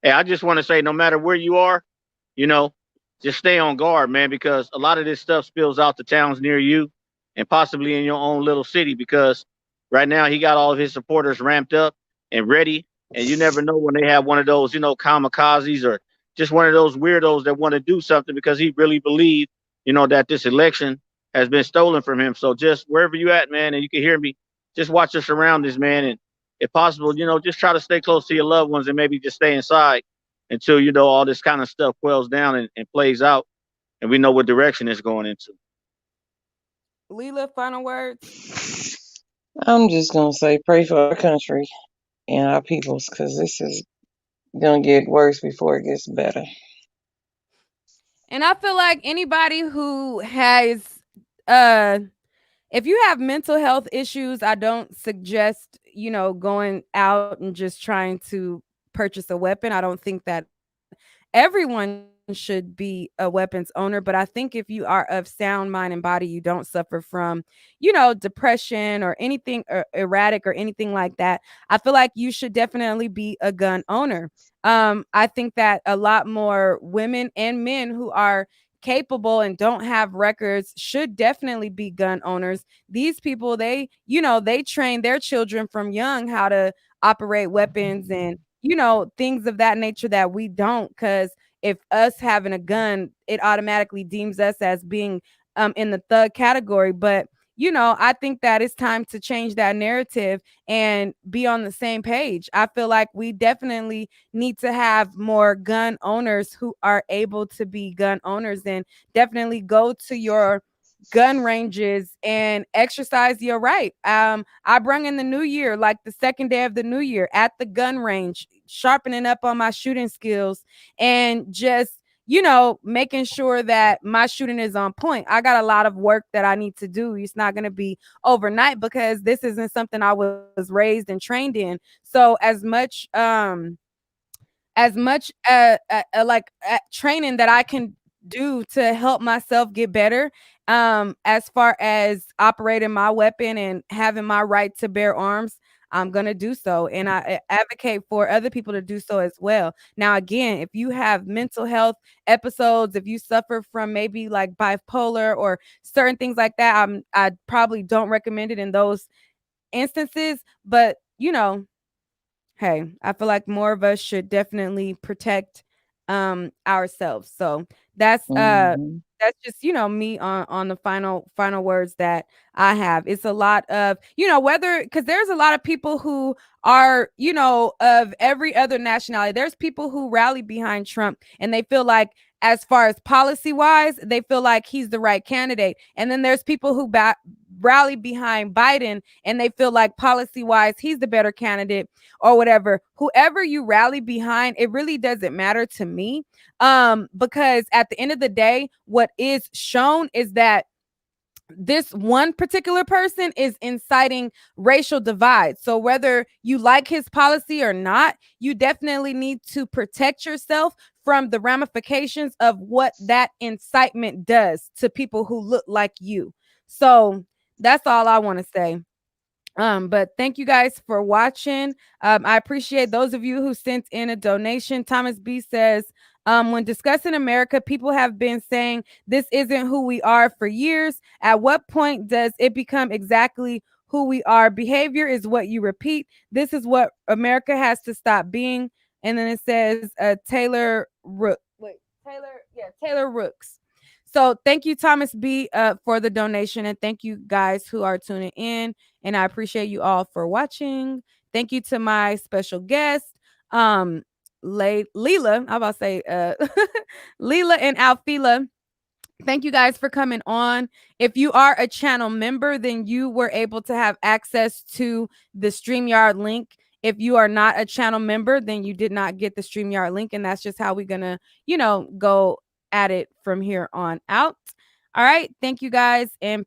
Hey, I just want to say, no matter where you are, you know, just stay on guard, man, because a lot of this stuff spills out to towns near you and possibly in your own little city. Because right now he got all of his supporters ramped up and ready, and you never know when they have one of those, kamikazes or just one of those weirdos that want to do something because he really believed, that this election has been stolen from him. So just wherever you at, man, and you can hear me, just watch your surroundings, man, and if possible, just try to stay close to your loved ones and maybe just stay inside until all this kind of stuff quells down and plays out, and we know what direction it's going into. Leela, final words. I'm just gonna say pray for our country and our peoples, because this is gonna get worse before it gets better. And I feel like anybody who has if you have mental health issues, I don't suggest, going out and just trying to purchase a weapon. I don't think that everyone should be a weapons owner, but I think if you are of sound mind and body, you don't suffer from, depression or anything erratic or anything like that, I feel like you should definitely be a gun owner. I think that a lot more women and men who are capable and don't have records should definitely be gun owners. These people, they train their children from young how to operate weapons and things of that nature that we don't, because if us having a gun, it automatically deems us as being in the thug category. But I think that it's time to change that narrative and be on the same page. I feel like we definitely need to have more gun owners who are able to be gun owners, and definitely go to your gun ranges and exercise your right. I brung in the new year, like the second day of the new year, at the gun range, sharpening up on my shooting skills and just making sure that my shooting is on point. I got a lot of work that I need to do. It's not going to be overnight because this isn't something I was raised and trained in. So as much training that I can do to help myself get better, as far as operating my weapon and having my right to bear arms, I'm going to do so, and I advocate for other people to do so as well. Now again, if you have mental health episodes, if you suffer from maybe like bipolar or certain things like that, I probably don't recommend it in those instances, but hey, I feel like more of us should definitely protect ourselves. So that's uh Hmm. that's just me on the final words that I have. It's a lot of whether, because there's a lot of people who are of every other nationality. There's people who rally behind Trump and they feel like, as far as policy wise, they feel like he's the right candidate, and then there's people who rally behind Biden and they feel like policy wise he's the better candidate or whatever. Whoever you rally behind, it really doesn't matter to me, because at the end of the day, what is shown is that this one particular person is inciting racial divide. So whether you like his policy or not, you definitely need to protect yourself from the ramifications of what that incitement does to people who look like you. So that's all I want to say. But thank you guys for watching. I appreciate those of you who sent in a donation. Thomas B says, when discussing America, people have been saying this isn't who we are for years. At what point does it become exactly who we are? Behavior is what you repeat. This is what America has to stop being. And then it says, Taylor Rook. Wait, Taylor Rooks. So thank you, Thomas B, for the donation, and thank you guys who are tuning in. And I appreciate you all for watching. Thank you to my special guest, Leela, I'm about to say Leela and Alfila. Thank you guys for coming on. If you are a channel member, then you were able to have access to the StreamYard link. If you are not a channel member, then you did not get the StreamYard link. And that's just how we're going to, go at it from here on out. All right. Thank you guys. And